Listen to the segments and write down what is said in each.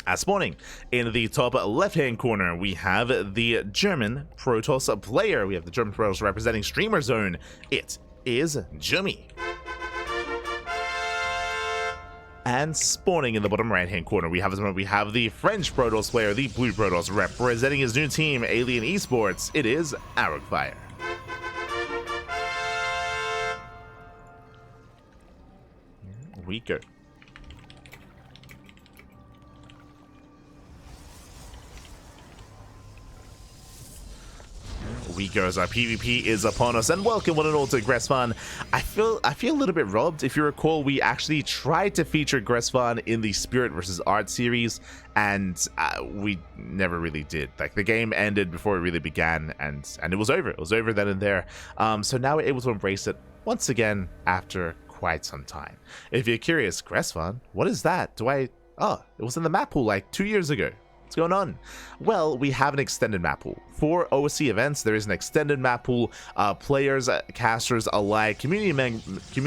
As spawning in the top left-hand corner, we have the German Protoss player. We have the German Protoss representing Streamer Zone. It is Jumy. And spawning in the bottom right-hand corner, we have the French Protoss player, the Blue Protoss, representing his new team, Alien Esports. It is Arrogfire. Here we go. As our PvP is upon us, and welcome one and all to Gressvan. I feel a little bit robbed. If you recall, we actually tried to feature Gressvan in the Spirit versus Art series, and we never really did. Like, the game ended before it really began, and it was over. It was over then and there. So now we're able to embrace it once again after quite some time. If you're curious, Gressvan, what is that? Oh, it was in the map pool like 2 years ago. What's going on? Well, we have an extended map pool. For OSC events, there is an extended map pool. Players, casters alike, community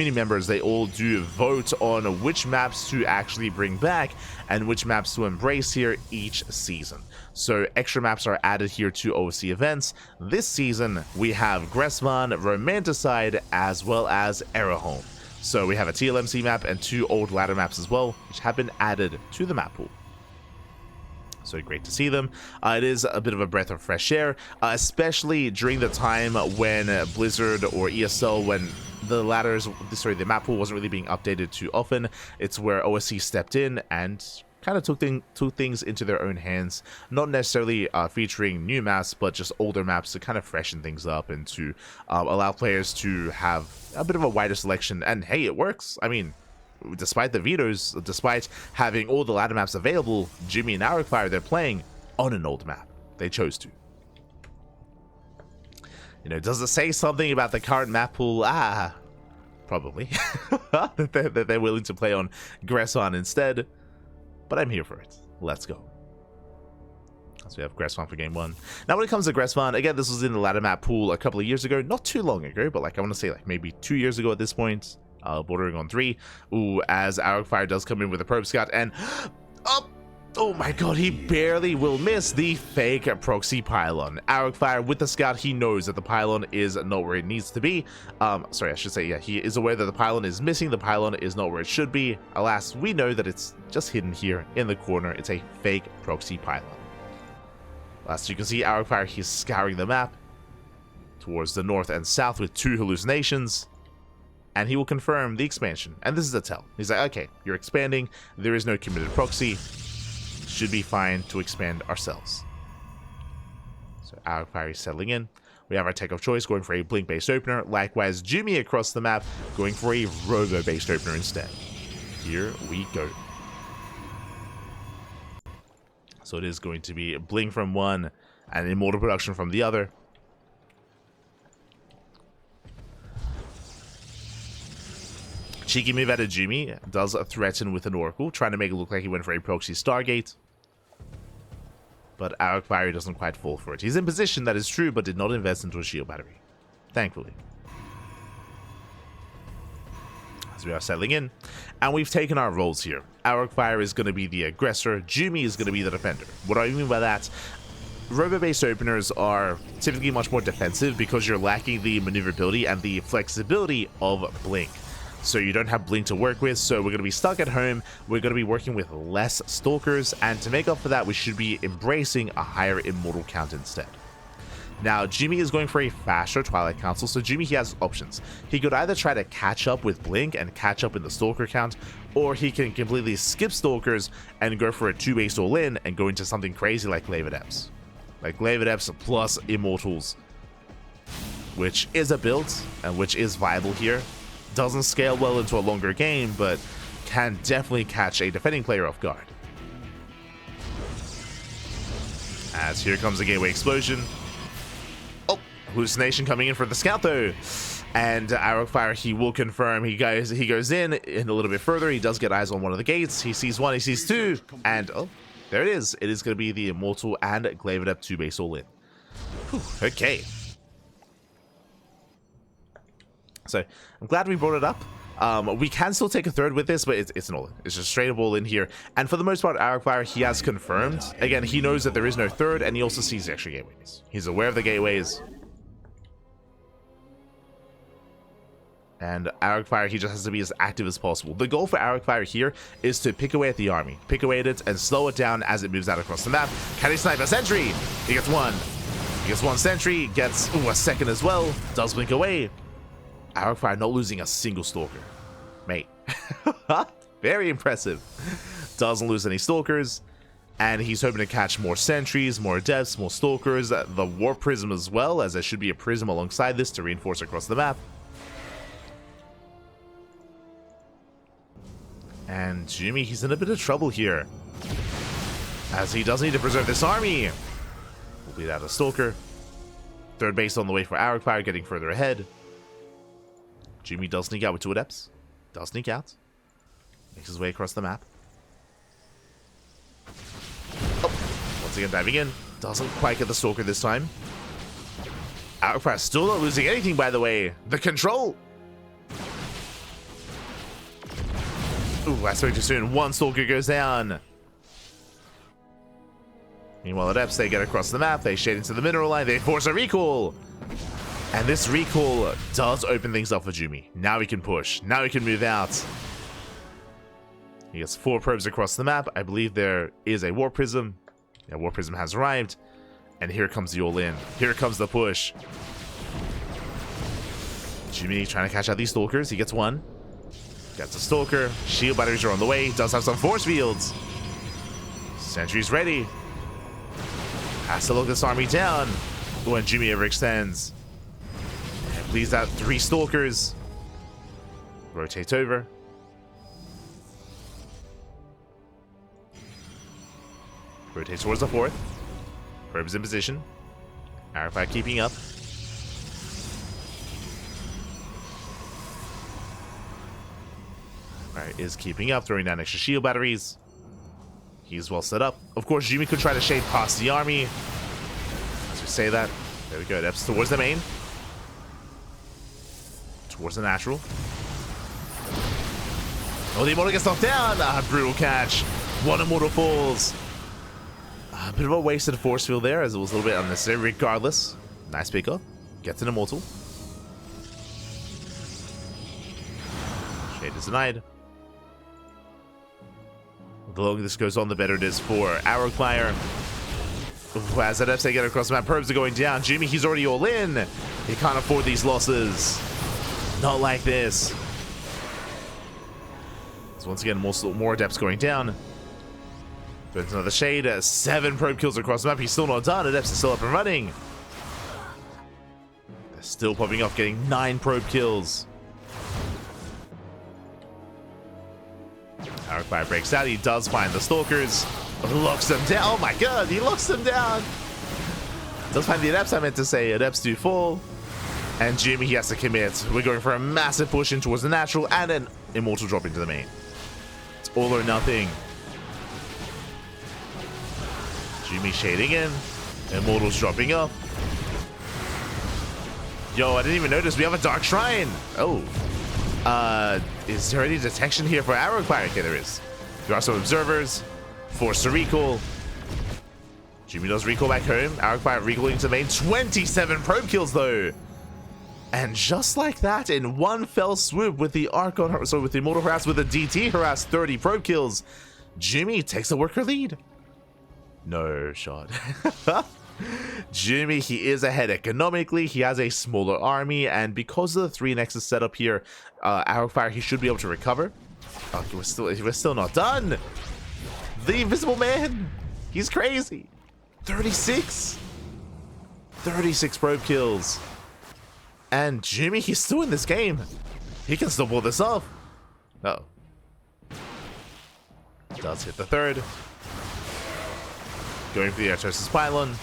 members, they all do vote on which maps to actually bring back and which maps to embrace here each season. So extra maps are added here to OSC events. This season, we have Gressvan, Romanticide, as well as Errorhome. So we have a TLMC map and 2 old ladder maps as well, which have been added to the map pool. So great to see them. It is a bit of a breath of fresh air, especially during the time when Blizzard or ESL, when the map pool wasn't really being updated too often. It's where OSC stepped in and kind of took things into their own hands, not necessarily featuring new maps, but just older maps to kind of freshen things up and to allow players to have a bit of a wider selection. And hey, it works. I mean, despite the vetoes, despite having all the ladder maps available, Jumy and Arrogfire, they're playing on an old map. They chose to. You know, does it say something about the current map pool? Probably. that they're willing to play on Gressvan instead. But I'm here for it. Let's go. So we have Gressvan for game 1. Now when it comes to Gressvan, again, this was in the ladder map pool a couple of years ago. Not too long ago, but like I want to say like maybe 2 years ago at this point. Bordering on 3. Ooh, as Arrogfire does come in with a probe scout, and oh my god, he barely will miss the fake proxy pylon. Arrogfire with the scout, he knows that the pylon is not where it needs to be. Sorry, I should say, yeah, he is aware that the pylon is missing. The pylon is not where it should be. Alas, we know that it's just hidden here in the corner. It's a fake proxy pylon. As you can see, Arrogfire, he's scouring the map towards the north and south with 2 hallucinations. And he will confirm the expansion. And this is a tell. He's like, okay, you're expanding. There is no committed proxy. Should be fine to expand ourselves. So Arrogfire is settling in. We have our tech of choice going for a blink-based opener. Likewise, Jumy across the map going for a robo-based opener instead. Here we go. So it is going to be blink from one and immortal production from the other. Cheeky move out of Jumy, does threaten with an Oracle, trying to make it look like he went for a proxy Stargate. But Arrogfire doesn't quite fall for it. He's in position, that is true, but did not invest into a shield battery. Thankfully. As we are settling in, and we've taken our roles here. Arrogfire is going to be the aggressor, Jumy is going to be the defender. What do I mean by that? Robo-based openers are typically much more defensive because you're lacking the maneuverability and the flexibility of Blink. So you don't have Blink to work with, so we're going to be stuck at home. We're going to be working with less Stalkers, and to make up for that, we should be embracing a higher Immortal count instead. Now, Jumy is going for a faster Twilight Council, so Jumy, he has options. He could either try to catch up with Blink and catch up in the Stalker count, or he can completely skip Stalkers and go for a 2-base all-in and go into something crazy like Glaive Adepts. Like Glaive Adepts plus Immortals, which is a build, and which is viable here. Doesn't scale well into a longer game, but can definitely catch a defending player off guard. As here comes a gateway explosion. Oh, hallucination coming in for the scout though. And Arrogfire, he will confirm. He goes in a little bit further. He does get eyes on one of the gates. He sees one, he sees 2, and oh, there it is. It is going to be the Immortal and Glaive Adept 2-base all-in. Okay. So I'm glad we brought it up. We can still take a third with this, but it's an all-in. It's just straight up all in here. And for the most part, Arrogfire, he has confirmed. Again, he knows that there is no third, and he also sees the extra gateways. He's aware of the gateways. And Arrogfire, he just has to be as active as possible. The goal for Arrogfire here is to pick away at the army. Pick away at it and slow it down as it moves out across the map. Can he snipe a sentry? He gets one. He gets one sentry. Gets a second as well. Does blink away. Arrogfire not losing a single stalker. Mate. Very impressive. Doesn't lose any stalkers. And he's hoping to catch more sentries, more depths, more stalkers. The warp prism as well, as there should be a prism alongside this to reinforce across the map. And Jumy, he's in a bit of trouble here, as he does need to preserve this army. We'll beat out a stalker. Third base on the way for Arrogfire, getting further ahead. Jumy does sneak out with 2 adepts. Does sneak out. Makes his way across the map. Oh, once again diving in. Doesn't quite get the stalker this time. Arrogfire still not losing anything, by the way. The control. Ooh, I spoke too soon. One stalker goes down. Meanwhile, adepts, they get across the map. They shade into the mineral line. They force a recall. And this recall does open things up for Jumy. Now he can push. Now he can move out. He gets 4 probes across the map. I believe there is a warp prism. Yeah, warp prism has arrived. And here comes the all-in. Here comes the push. Jumy trying to catch out these stalkers. He gets 1. Gets a stalker. Shield batteries are on the way. Does have some force fields. Sentry's ready. Has to lock this army down when Jumy overextends. And bleeds out 3 stalkers. Rotate over. Rotates towards the 4th. Probes in position. Arrogfire keeping up. Alright, is keeping up, throwing down extra shield batteries. He's well set up. Of course, Jumy could try to shade past the army. As we say that, there we go. Adepts towards the main. Towards the natural. Oh, the immortal gets knocked down. Brutal catch. 1 immortal falls. A bit of a wasted force field there, as it was a little bit unnecessary. Regardless, nice pickup. Gets an immortal. Shade is denied. The longer this goes on, the better it is for Arrogfire. As adepts they get across the map, probes are going down. Jumy, he's already all in. He can't afford these losses. Not like this. So once again, more adepts going down. There's another shade. 7 probe kills across the map. He's still not done. Adepts are still up and running. They're still popping off, getting 9 probe kills. Arrogfire breaks out. He does find the stalkers. Locks them down. Oh my god, he locks them down. Does find the adepts, I meant to say. Adepts do fall. And Jumy, he has to commit. We're going for a massive push in towards the natural and an immortal drop into the main. It's all or nothing. Jumy shading in. Immortals dropping up. Yo, I didn't even notice we have a Dark Shrine. Oh. Is there any detection here for Arrogfire? Okay, there is. There are some observers. Force to recall. Jumy does recall back home. Arrogfire recalling to the main. 27 probe kills though. And just like that, in one fell swoop with the Archon, so with the Immortal Harass, with the DT Harass, 30 probe kills, Jumy takes the worker lead. No shot. Jumy, he is ahead economically. He has a smaller army, and because of the 3 Nexus setup here, Arrogfire, he should be able to recover. Oh, we're still not done. The Invisible Man, he's crazy. 36 probe kills. And Jumy, he's still in this game. He can still pull this off. Uh-oh. Does hit the 3rd. Going for the Artosis Pylon.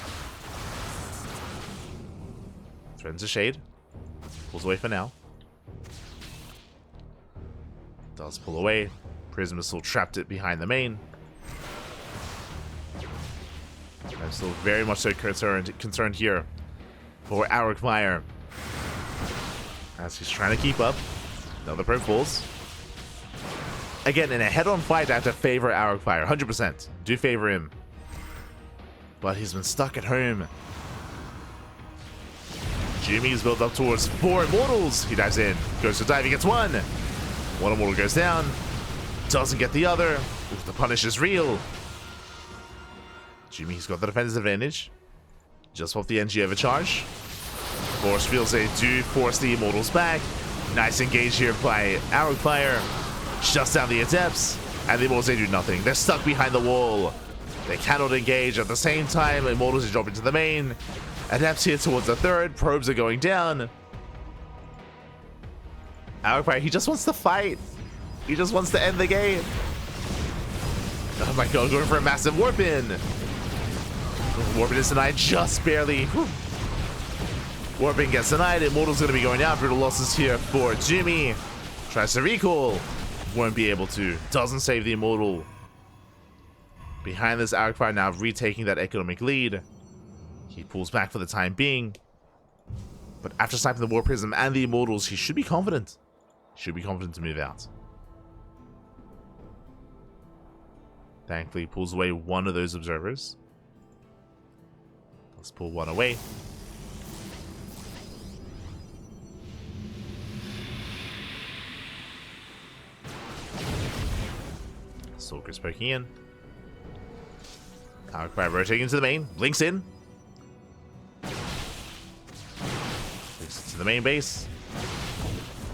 Threatens a shade. Pulls away for now. Does pull away. Prism is still trapped it behind the main. I'm still very much so concerned here for Arrogfire, as he's trying to keep up. Another probe falls. Again, in a head-on fight, I have to favor Arrogfire. 100%. Do favor him. But he's been stuck at home. Jumy is built up towards 4 immortals. He dives in. Goes to dive. He gets 1. 1 immortal goes down. Doesn't get the other. Ooh, the punish is real. Jumy's got the defensive advantage. Just off the NG overcharge. Force fields, they do force the immortals back. Nice engage here by Arrogfire. Shuts down the adepts. And the immortals, they do nothing. They're stuck behind the wall. They cannot engage. At the same time, immortals are dropping to the main. Adepts here towards the third. Probes are going down. Arrogfire, he just wants to fight. He just wants to end the game. Oh my god, going for a massive warp in. Warp in is denied just barely. Whew. Warping gets denied. Immortal's going to be going down. Brutal losses here for Jumy. Tries to recall. Won't be able to. Doesn't save the Immortal. Behind this, Arrogfire now retaking that economic lead. He pulls back for the time being. But after sniping the War Prism and the Immortals, he should be confident. Should be confident to move out. Thankfully, he pulls away one of those observers. Let's pull one away. Stalker's poking in. Arrogfire rotating into the main. Blinks in. Blinks into the main base.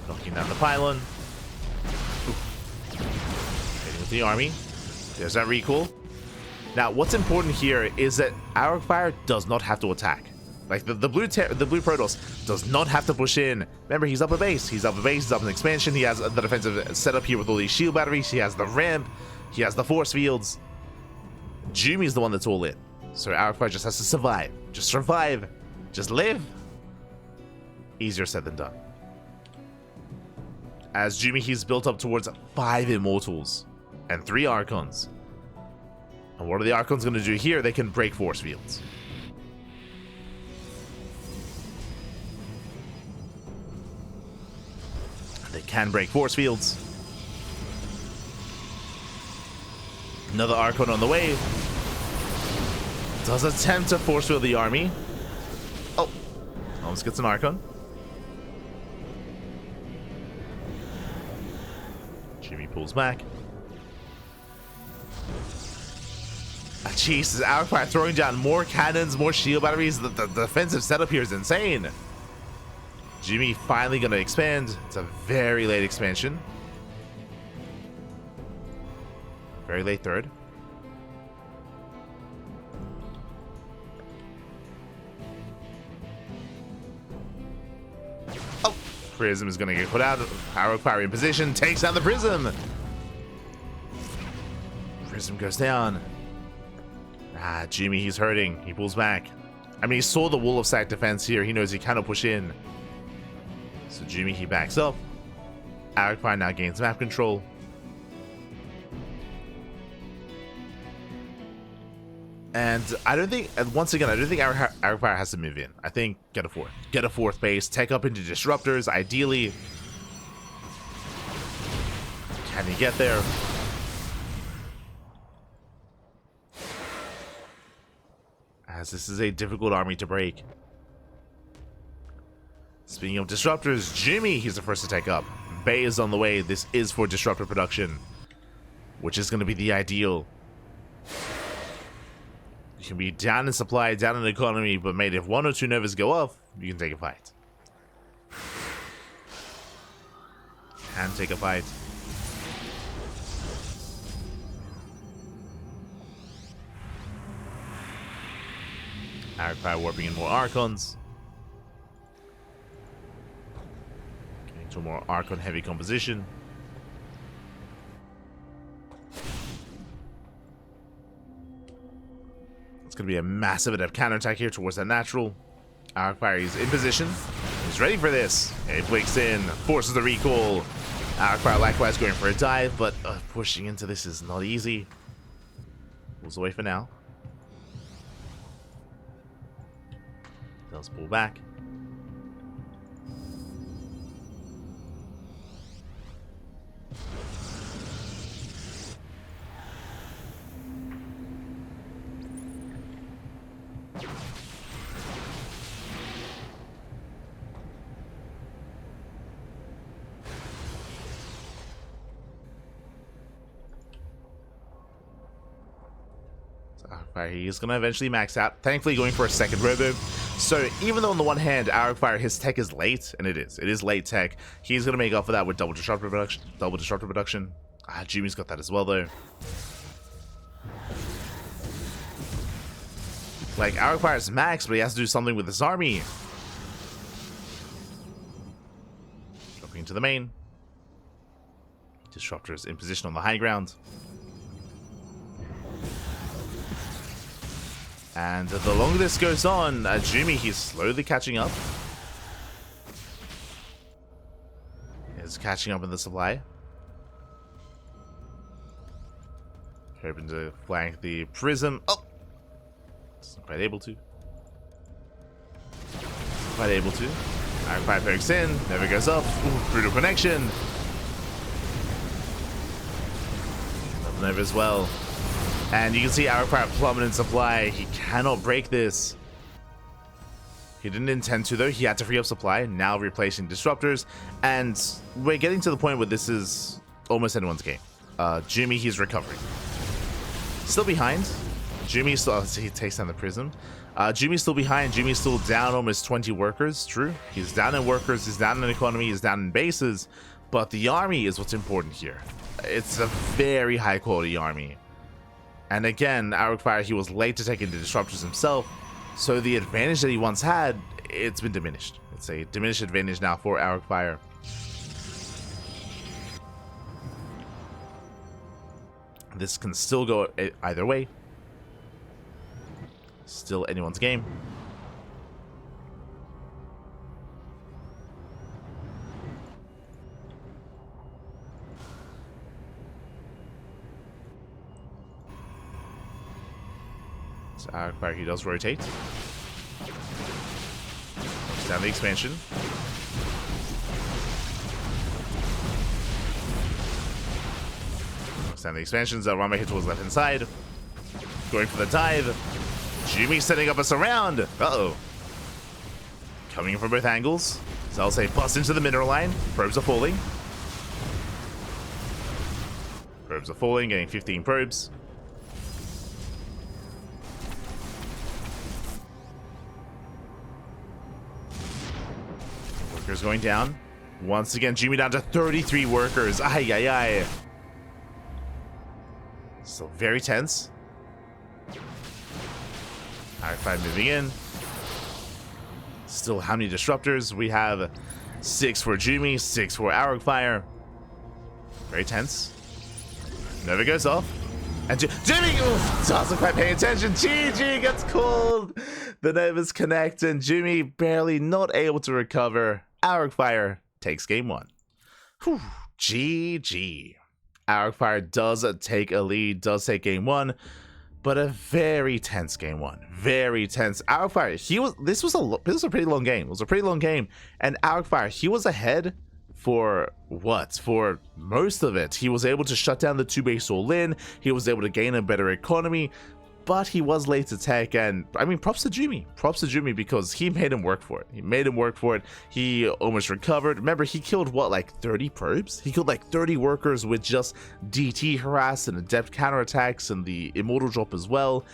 Knocking down the pylon. Hitting with the army. There's that recall. Now, what's important here is that Arrogfire does not have to attack. Like, the blue Protoss does not have to push in. Remember, he's up a base. He's up a base. He's up an expansion. He has the defensive setup here with all these shield batteries. He has the ramp. He has the force fields. Jumy's the one that's all in. So Arrogfire just has to survive. Just survive. Just live. Easier said than done. As Jumy, he's built up towards 5 Immortals and 3 Archons. And what are the Archons going to do here? They can break force fields. They can break force fields. Another Archon on the way. Does attempt to force field the army. Oh, almost gets an Archon. Jumy pulls back. Jeez, Arrogfire throwing down more cannons, more shield batteries. The defensive setup here is insane. Jumy finally going to expand. It's a very late expansion. Very late third. Oh, Prism is going to get put out. Arrogfire in position. Takes down the Prism. Prism goes down. Ah, Jumy, he's hurting. He pulls back. I mean, he saw the wall of sack defense here. He knows he cannot push in. So Jumy, he backs up. Arrogfire now gains map control. And I don't think, once again, I don't think Arrogfire has to move in. I think get a fourth. Get a 4th base. Tech up into disruptors, ideally. Can he get there? As this is a difficult army to break. Speaking of disruptors, Jumy, he's the first to take up. Bay is on the way. This is for disruptor production, which is going to be the ideal. You can be down in supply, down in economy, but mate, if 1 or 2 Novas go off, you can take a fight. Can take a fight. Arrogfire warping in more Archons. Getting to a more Archon heavy composition. It's going to be a massive adept counterattack here towards that natural. Arrogfire is in position. He's ready for this. He breaks in, forces the recall. Arrogfire likewise going for a dive, but pushing into this is not easy. Pulls away for now. Does pull back. He's going to eventually max out. Thankfully going for a second robo. So even though on the one hand, Arrogfire, his tech is late, and it is late tech, he's going to make up for that with double disruptor production. Jumy's got that as well though. Like, Arrogfire's max, but he has to do something with his army. Dropping into the main. Disruptor is in position on the high ground. And the longer this goes on, Jumy, he's slowly catching up. He's catching up in the supply. Hoping to flank the prism. Oh! Not quite able to. Quite able to. Arrogfire pokes in, never goes up. Ooh, brutal connection. Nothing over as well. And you can see Arrogfire plummet in supply. He cannot break this. He didn't intend to though. He had to free up supply. Now replacing disruptors. And we're getting to the point where this is almost anyone's game. Jumy, he's recovering. Still behind. Jumy still, he takes down the prism. Jumy's still behind. Jumy's still down almost 20 workers. True. He's down in workers. He's down in economy. He's down in bases. But the army is what's important here. It's a very high quality army. And again, Arrogfire, he was late to take into disruptors himself. So the advantage that he once had, it's been diminished. It's a diminished advantage now for Arrogfire. This can still go either way. Still anyone's game. So Arrogfire, he does rotate. Knocks down the expansion. Knocks down the expansions. Rama hit towards left hand side. Going for the dive. Jumy setting up a surround. Uh-oh. Coming from both angles. So I'll say bust into the mineral line. Probes are falling. Probes are falling, getting 15 probes. Workers going down. Once again, Jumy down to 33 workers. Ay, ay, ay. Still very tense. Arrogfire moving in. Still how many disruptors? We have 6 for Jumy, 6 for Arrogfire. Very tense. Nova goes off. And Jumy doesn't quite pay attention. GG gets called. The Novas connect and Jumy barely not able to recover. Arrogfire takes game 1. Whew. GG. Arrogfire does take a lead, does take game 1. But a very tense game 1. Very tense. Arrogfire, this was a pretty long game. It was a pretty long game. And Arrogfire, he was ahead for what? For most of it. He was able to shut down the 2 base all in. He was able to gain a better economy. But he was late to tech, and I mean, props to Jumy. Props to Jumy because he made him work for it. He made him work for it. He almost recovered. Remember, he killed what, like 30 probes? He killed like 30 workers with just DT harass and adept counterattacks and the immortal drop as well.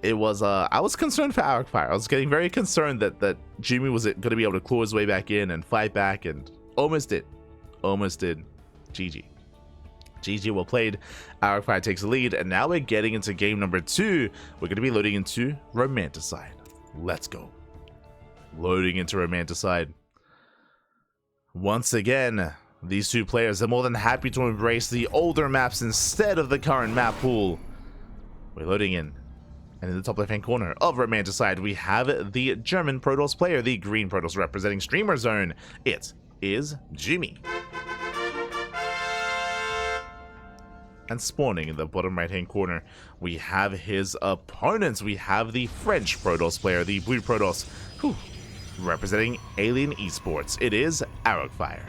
It was, I was concerned for Arrogfire. I was getting very concerned that Jumy was going to be able to claw his way back in and fight back, and almost did. Almost did. GG. GG, well played. Arrogfire takes the lead, and now we're getting into game number 2. We're going to be loading into Romanticide. Let's go. Loading into Romanticide. Once again, these 2 players are more than happy to embrace the older maps instead of the current map pool. We're loading in. And in the top left-hand corner of Romanticide, we have the German Protoss player, the green Protoss representing Streamer Zone. It is Jumy. And spawning in the bottom right-hand corner, we have his opponents. We have the French Protoss player, the blue Protoss, representing Alien Esports. It is Arrogfire.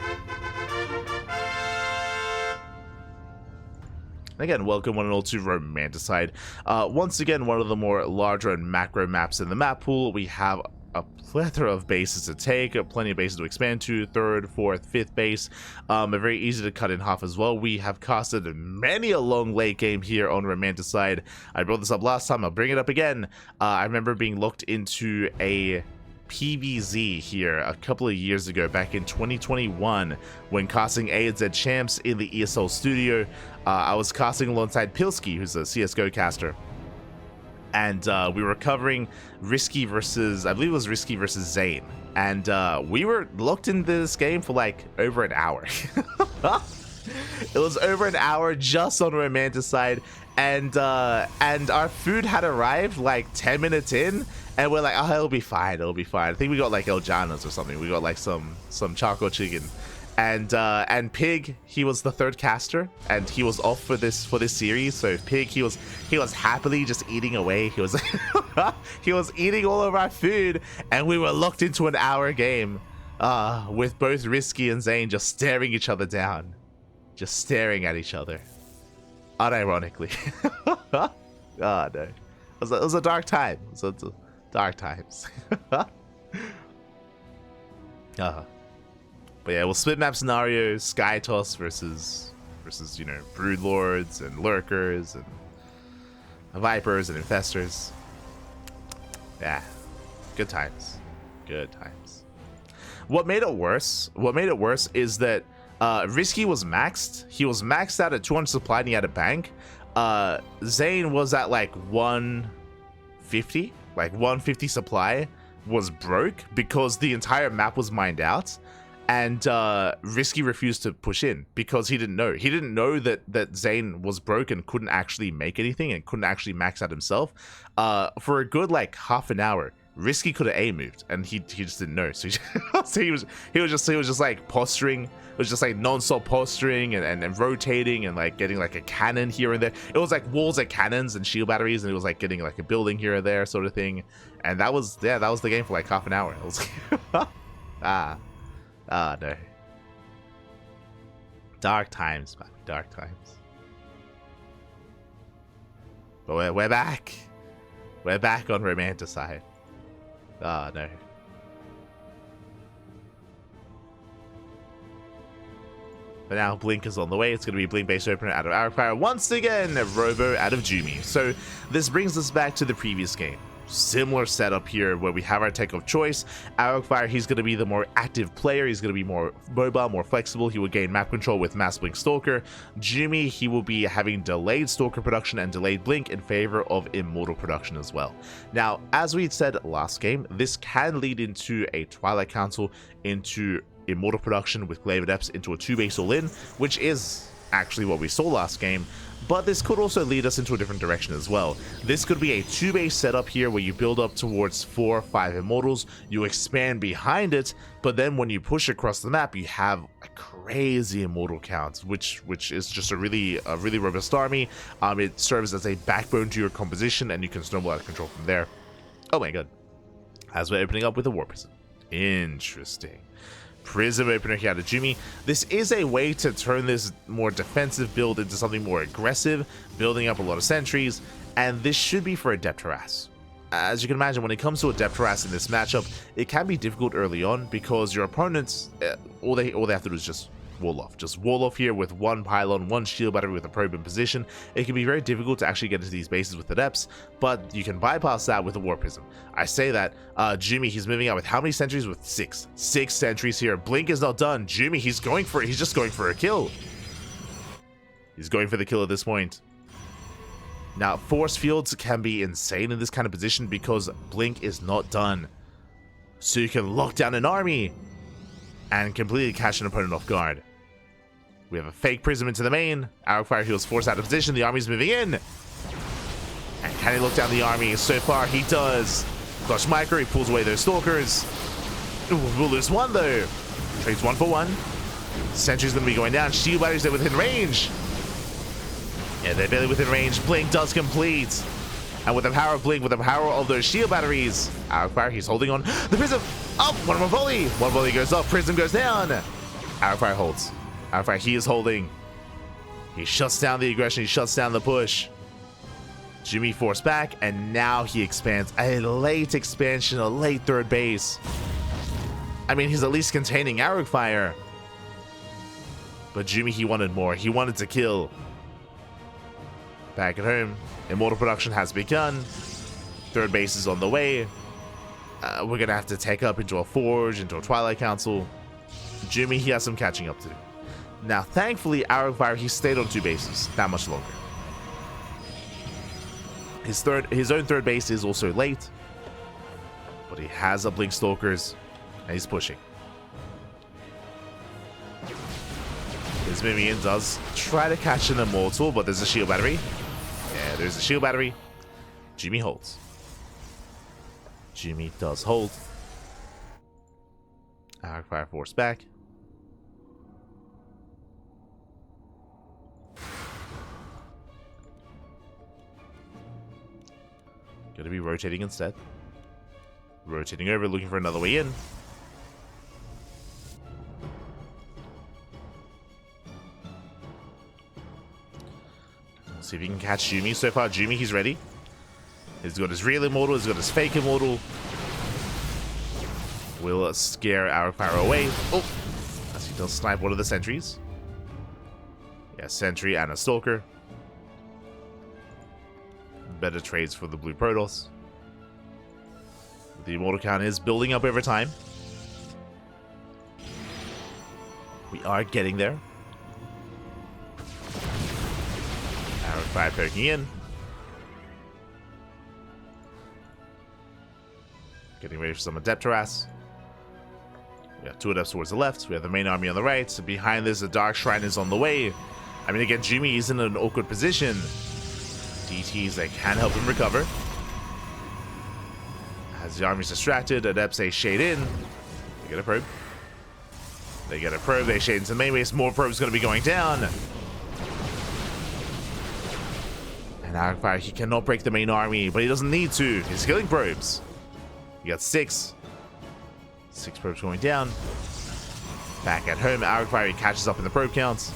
Again, welcome one and all to Romanticide. Once again, one of the more larger and macro maps in the map pool. We have a plethora of bases to take, plenty of bases to expand to, 3rd, 4th, 5th base. Very easy to cut in half as well. We have casted many a long late game here on Romanticide. I brought this up last time, I'll bring it up again. I remember being looked into a PvZ here a couple of years ago, back in 2021, when casting AZ Champs in the ESL studio. I was casting alongside Pilsky, who's a CSGO caster. And we were covering Risky versus, I believe it was Risky versus Zane. And we were locked into this game for like over an hour. It was over an hour just on Romanticide. And our food had arrived like 10 minutes in. And we're like, oh, it'll be fine, it'll be fine. I think we got like El Llanos or something. We got like some charcoal chicken. And Pig, he was the 3rd caster, and he was off for this series. So Pig, he was happily just eating away. He was he was eating all of our food, and we were locked into an hour game, with both Risky and Zane just staring each other down, just staring at each other, unironically. Oh no, it was a dark time. It was dark times. But yeah, we'll split map scenario, Sky Toss versus you know, Broodlords and Lurkers and Vipers and Infestors. Yeah, good times, good times. What made it worse is that Risky was maxed. He was maxed out at 200 supply and he had a bank. Zane was at like 150, like 150 supply, was broke because the entire map was mined out. And Risky refused to push in because he didn't know. He didn't know that Zane was broke and couldn't actually make anything and couldn't actually max out himself. For a good like half an hour, Risky could have A moved and he just didn't know. So he was just like posturing. It was just like non-stop posturing and rotating and like getting like a cannon here and there. It was like walls of cannons and shield batteries, and it was like getting like a building here or there sort of thing. And that was the game for like half an hour. It was no. Dark times, man. Dark times. But we're back. We're back on Romanticide. Oh, no. But now Blink is on the way. It's going to be Blink-based opener out of Arrogfire. Once again, Robo out of Jumy. So this brings us back to the previous game. Similar setup here where we have our tech of choice. Arrogfire, he's going to be the more active player. He's going to be more mobile, more flexible. He will gain map control with Mass Blink Stalker. Jumy, he will be having delayed Stalker production and delayed Blink in favor of Immortal production as well. Now, as we said last game, this can lead into a Twilight Council, into Immortal production with Glaive Adepts, into a 2-base all-in, which is actually what we saw last game. But this could also lead us into a different direction as well. This could be a 2-base setup here where you build up towards 4 or 5 Immortals, you expand behind it, but then when you push across the map, you have a crazy Immortal count, which is just a really robust army. It serves as a backbone to your composition, and you can snowball out of control from there. Oh my god. As we're opening up with a War Prism. Interesting. Prism opener here out of Jumy. This is a way to turn this more defensive build into something more aggressive, building up a lot of sentries, and this should be for Adept Harass. As you can imagine, when it comes to Adept Harass in this matchup, it can be difficult early on because your opponents, all they have to do is just wall off. Just wall off here with 1 pylon, 1 shield battery with a probe in position. It can be very difficult to actually get into these bases with Adepts, but you can bypass that with a War Prism. I say that, Jumy, he's moving out with how many sentries? With 6. 6 sentries here. Blink is not done. Jumy, he's going for it. He's just going for a kill. He's going for the kill at this point. Now, force fields can be insane in this kind of position because Blink is not done. So you can lock down an army and completely catch an opponent off guard. We have a fake Prism into the main. Arrogfire, he was forced out of position. The army's moving in. And can he look down the army? So far, he does. Clutch Micro, he pulls away those Stalkers. Ooh, we'll lose 1 though. Trades 1 for 1. Sentry's gonna be going down. Shield batteries are within range. Yeah, they're barely within range. Blink does complete. And with the power of Blink, with the power of those shield batteries, Arrogfire, he's holding on. The Prism, up, 1 more volley. 1 volley goes up, Prism goes down. Arrogfire holds. Arrogfire, he is holding. He shuts down the aggression, he shuts down the push. Jumy forced back, and now he expands. A late expansion, a late third base. I mean, he's at least containing Arrogfire. But Jumy, he wanted more. He wanted to kill. Back at home, Immortal production has begun. Third base is on the way. We're going to have to take up into a Forge, into a Twilight Council. Jumy, he has some catching up to do. Now, thankfully, Arrogfire, he stayed on 2 bases that much longer. His own third base is also late, but he has uplink stalkers, and he's pushing. His minion does try to catch an immortal, but there's a shield battery. Yeah, there's a shield battery. Jumy holds. Jumy does hold. Arrogfire forced back. Gonna be rotating instead. Rotating over, looking for another way in. Let's see if he can catch Jumy. So far, Jumy, he's ready. He's got his real immortal, he's got his fake immortal. Will scare Arrogfire away. Oh! As he does snipe one of the sentries. Yeah, sentry and a stalker. Better trades for the blue Protoss. The immortal count is building up over time. We are getting there. Arrogfire poking in. Getting ready for some Adept harass. We have 2 Adepts towards the left. We have the main army on the right. So behind this, the Dark Shrine is on the way. I mean, again, Jumy is in an awkward position. DTs that can help him recover. As the army's distracted, Adepts they shade in. They get a probe. They get a probe, they shade into the main base. More probes going to be going down. And Arrogfire, he cannot break the main army, but he doesn't need to. He's killing probes. You got 6. 6 probes going down. Back at home, Arrogfire, he catches up in the probe counts.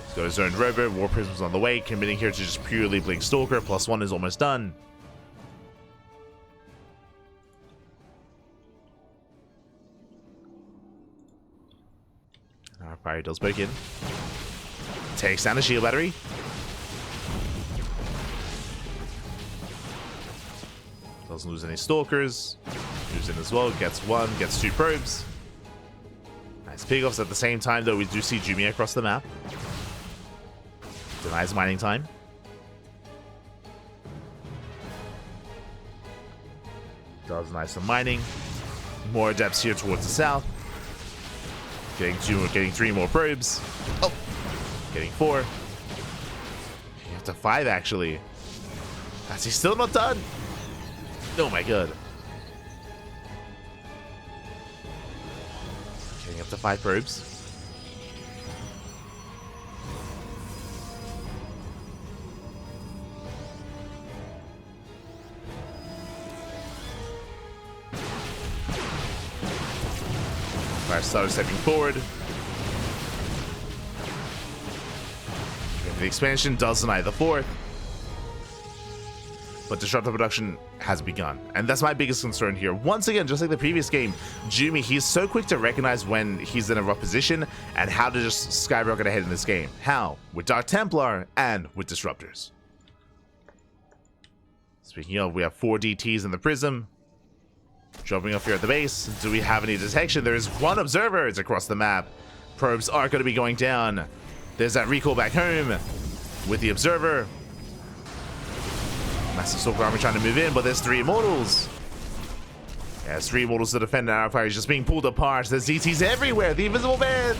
He's got his own robo, War Prism's on the way, committing here to just purely blink Stalker. +1 is almost done. Arrogfire does poke in. Takes down the shield battery. Doesn't lose any Stalkers. Moves in as well, gets 1, gets 2 probes. Nice pickoffs. At the same time, though, we do see Jumy across the map. Denies mining time. Does nice some mining. More Adepts here towards the south. Getting 2, getting 3 more probes. Oh! Getting 4. Getting up to 5, actually. As he's still not done. Oh my god. Getting up to 5 probes. Fire starter stepping forward. The expansion does deny the 4th. But disruptive production has begun. And that's my biggest concern here. Once again, just like the previous game, Jumy, he's so quick to recognize when he's in a rough position and how to just skyrocket ahead in this game. How? With Dark Templar and with Disruptors. Speaking of, we have 4 DTs in the Prism. Dropping off here at the base. Do we have any detection? There is 1 observer. It's across the map. Probes are going to be going down. There's that recall back home with the observer. Massive Stalker army trying to move in, but there's 3 immortals. Yeah, there's 3 immortals to defend. Arrogfire is just being pulled apart. There's DTs everywhere. The Invisible Man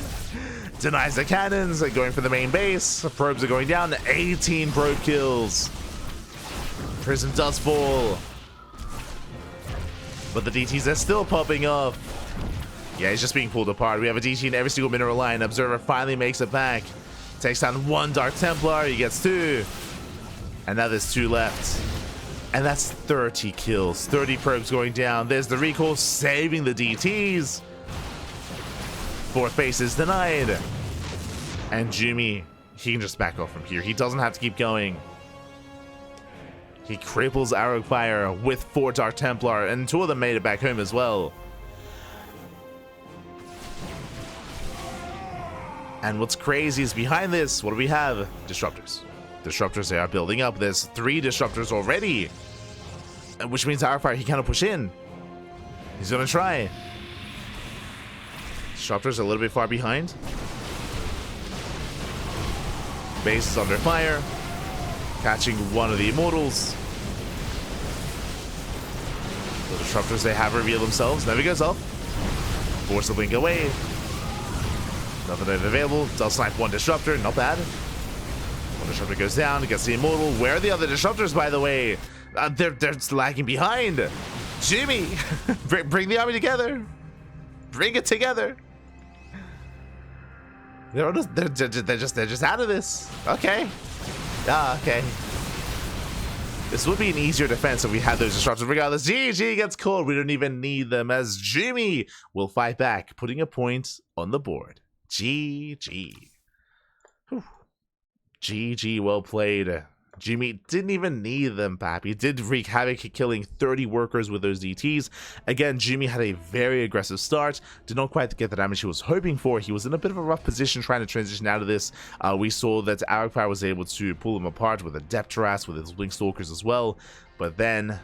denies the cannons. They're going for the main base. The probes are going down. 18 probe kills. Prism does fall. But the DTs are still popping up. Yeah, he's just being pulled apart. We have a DT in every single mineral line. Observer finally makes it back. Takes down 1 Dark Templar. He gets 2. And now there's 2 left. And that's 30 kills. 30 probes going down. There's the recall saving the DTs. 4th base is denied. And Jumy, he can just back off from here. He doesn't have to keep going. He cripples Arrogfire with 4 Dark Templar, and 2 of them made it back home as well. And what's crazy is behind this, what do we have? Disruptors. Disruptors, they are building up. There's 3 Disruptors already. Which means Arrogfire, he cannot push in. He's gonna try. Disruptors a little bit far behind. Base is under fire. Catching one of the Immortals. The Disruptors, they have revealed themselves. Never goes off. Force the blink away. Nothing available. Does snipe 1 Disruptor. Not bad. 1 Disruptor goes down. Gets the Immortal. Where are the other Disruptors, by the way? They're lagging behind. Jumy, bring the army together. Bring it together. They're just out of this. Okay. Okay. This would be an easier defense if we had those Disruptors. Regardless, GG gets called. We don't even need them, as Jumy will fight back, putting a point on the board. GG. Whew. GG, well played. Jumy didn't even need them, Pap. He did wreak havoc, killing 30 workers with those DTs. Again, Jumy had a very aggressive start. Did not quite get the damage he was hoping for. He was in a bit of a rough position trying to transition out of this. We saw that Arrogfire was able to pull him apart with a Depteras, with his Blink Stalkers as well. But then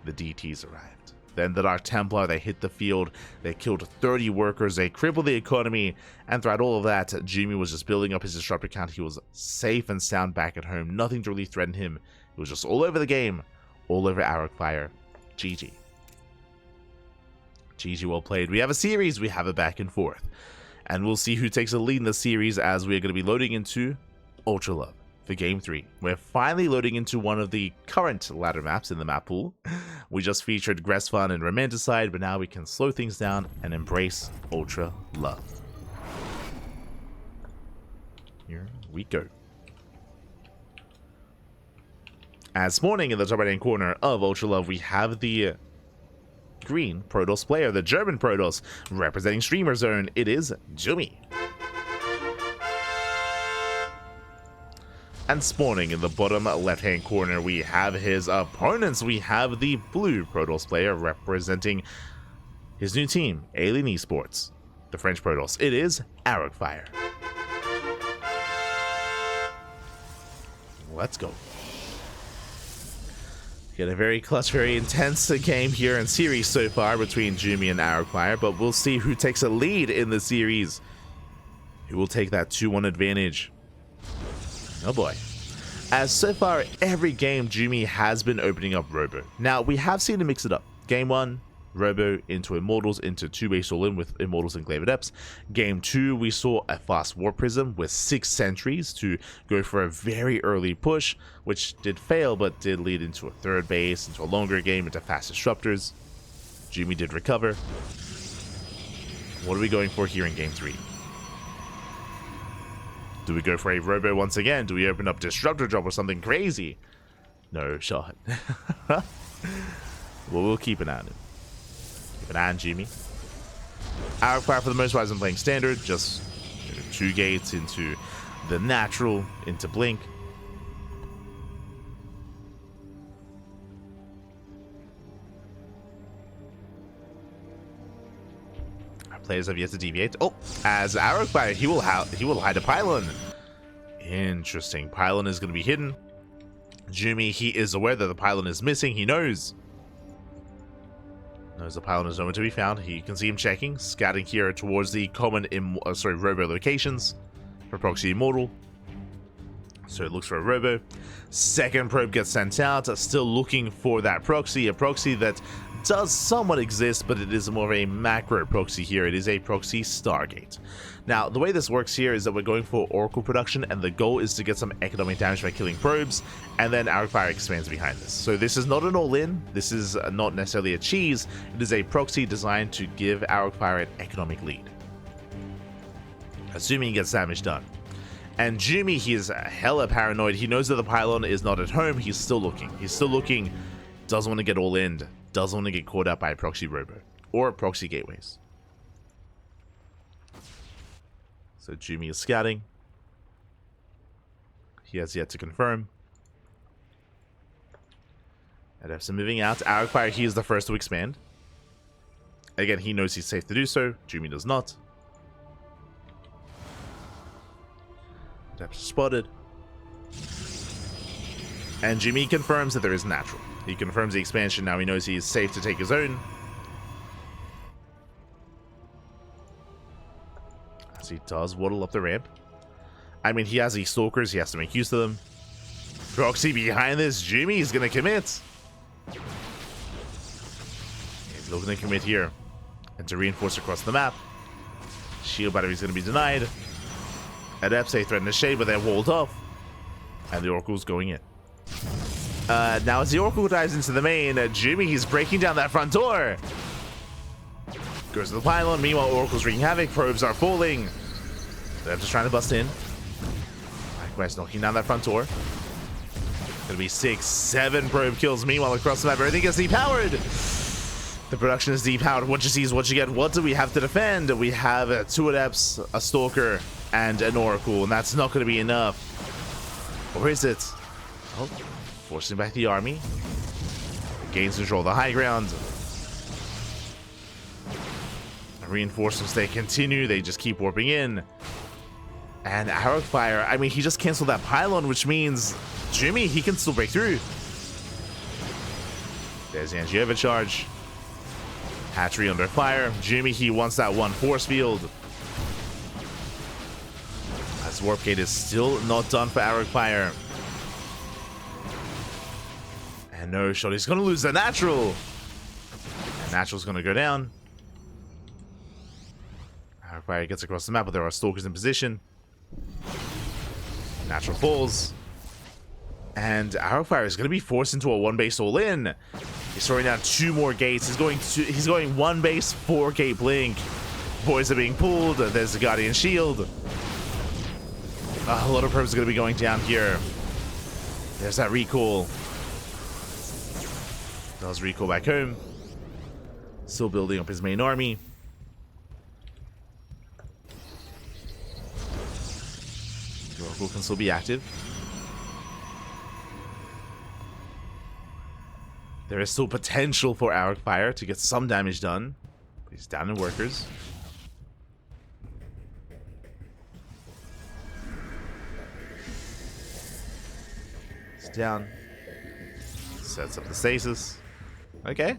the DTs arrived. Then the Dark Templar, they hit the field, they killed 30 workers, they crippled the economy, and throughout all of that, Jumy was just building up his Disruptor count. He was safe and sound back at home, nothing to really threaten him. It was just all over the game, all over Arrogfire. GG. GG, well played. We have a series, we have a back and forth. And we'll see who takes the lead in the series, as we are going to be loading into Ultra Love for Game 3. We're finally loading into one of the current ladder maps in the map pool. We just featured Gresfun and Romanticide, but now we can slow things down and embrace Ultra Love. Here we go. As spawning in the top right hand corner of Ultra Love, we have the green Protoss player, the German Protoss, representing Streamer Zone. It is Jumy. And spawning in the bottom left-hand corner, we have his opponents. We have the blue Protoss player representing his new team, Alien Esports, the French Protoss. It is Arrogfire. Let's go. Get a very clutch, very intense game here in series so far between Jumy and Arrogfire, but we'll see who takes a lead in the series. Who will take that 2-1 advantage? Oh boy. As so far, every game, Jumy has been opening up Robo. Now, we have seen him mix it up. Game 1, Robo into Immortals, into 2-base all-in with Immortals and Glaive Adepts. Game 2, we saw a fast Warp Prism with 6 sentries to go for a very early push, which did fail, but did lead into a 3rd base, into a longer game, into fast Disruptors. Jumy did recover. What are we going for here in Game 3? Do we go for a Robo once again? Do we open up Disruptor Drop or something crazy? No shot. Well, we'll keep an eye on it. Keep an eye on Jumy. Arrogfire, for the most part, isn't playing standard. Just 2 gates into the natural, into Blink. Players have yet to deviate. Oh, as Arrogfire, he will hide a pylon. Interesting. Pylon is going to be hidden. Jumy, he is aware that the pylon is missing. He knows the pylon is nowhere to be found. He can see him checking, scouting here towards the common Robo locations for Proxy Immortal. So it looks for a Robo. Second probe gets sent out, still looking for that proxy, a proxy that does somewhat exist, but it is more of a macro proxy here. It is a proxy Stargate. Now, the way this works here is that we're going for Oracle production, and the goal is to get some economic damage by killing probes, and then Arrogfire expands behind this. So this is not an all-in, this is not necessarily a cheese, it is a proxy designed to give Arrogfire an economic lead. Assuming he gets damage done. And Jumy, he is hella paranoid. He knows that the pylon is not at home. He's still looking. Doesn't want to get all in. Doesn't want to get caught out by a proxy Robo or proxy gateways. So Jumy is scouting. He has yet to confirm. Adepts are moving out. Arrogfire, he is the first to expand. Again, he knows he's safe to do so. Jumy does not. Adepts are spotted. And Jumy confirms that there is natural. He confirms the expansion. Now he knows he is safe to take his own. As he does waddle up the ramp. I mean, he has these stalkers. He has to make use of them. Proxy behind this. Jumy is going to commit. He's looking to commit here. And to reinforce across the map. Shield battery is going to be denied. Adepts, they threaten the shade, but they're walled off. And the Oracle's going in. Now as the Oracle dives into the main, Jumy, he's breaking down that front door. Goes to the pylon. Meanwhile, Oracle's wreaking havoc. Probes are falling. They're just trying to bust in. Likewise, knocking down that front door. Gonna be 6, 7 probe kills. Meanwhile, across the map, everything gets depowered. The production is depowered. What you see is what you get. What do we have to defend? We have 2 Adepts, a Stalker, and an Oracle, and that's not going to be enough. Or is it? Oh, forcing back the army. Gains control of the high ground. Reinforcements, they continue. They just keep warping in. And Arrogfire, I mean, he just canceled that pylon, which means Jumy, he can still break through. There's the anti overcharge. Hatchery under fire. Jumy, he wants that one force field. As Warp Gate is still not done for Arrogfire. And no shot, he's going to lose the natural. And natural's going to go down. Arrogfire gets across the map, but there are stalkers in position. Natural falls. And Arrogfire is going to be forced into a 1 base all in. He's throwing down 2 more gates. He's going 1 base, 4 gate blink. Boys are being pulled. There's the Guardian Shield. A lot of probes are going to be going down here. There's that recall. Does recall back home. Still building up his main army. The Oracle can still be active. There is still potential for Arrogfire to get some damage done. He's down in workers. He's down. Sets up the stasis. Okay.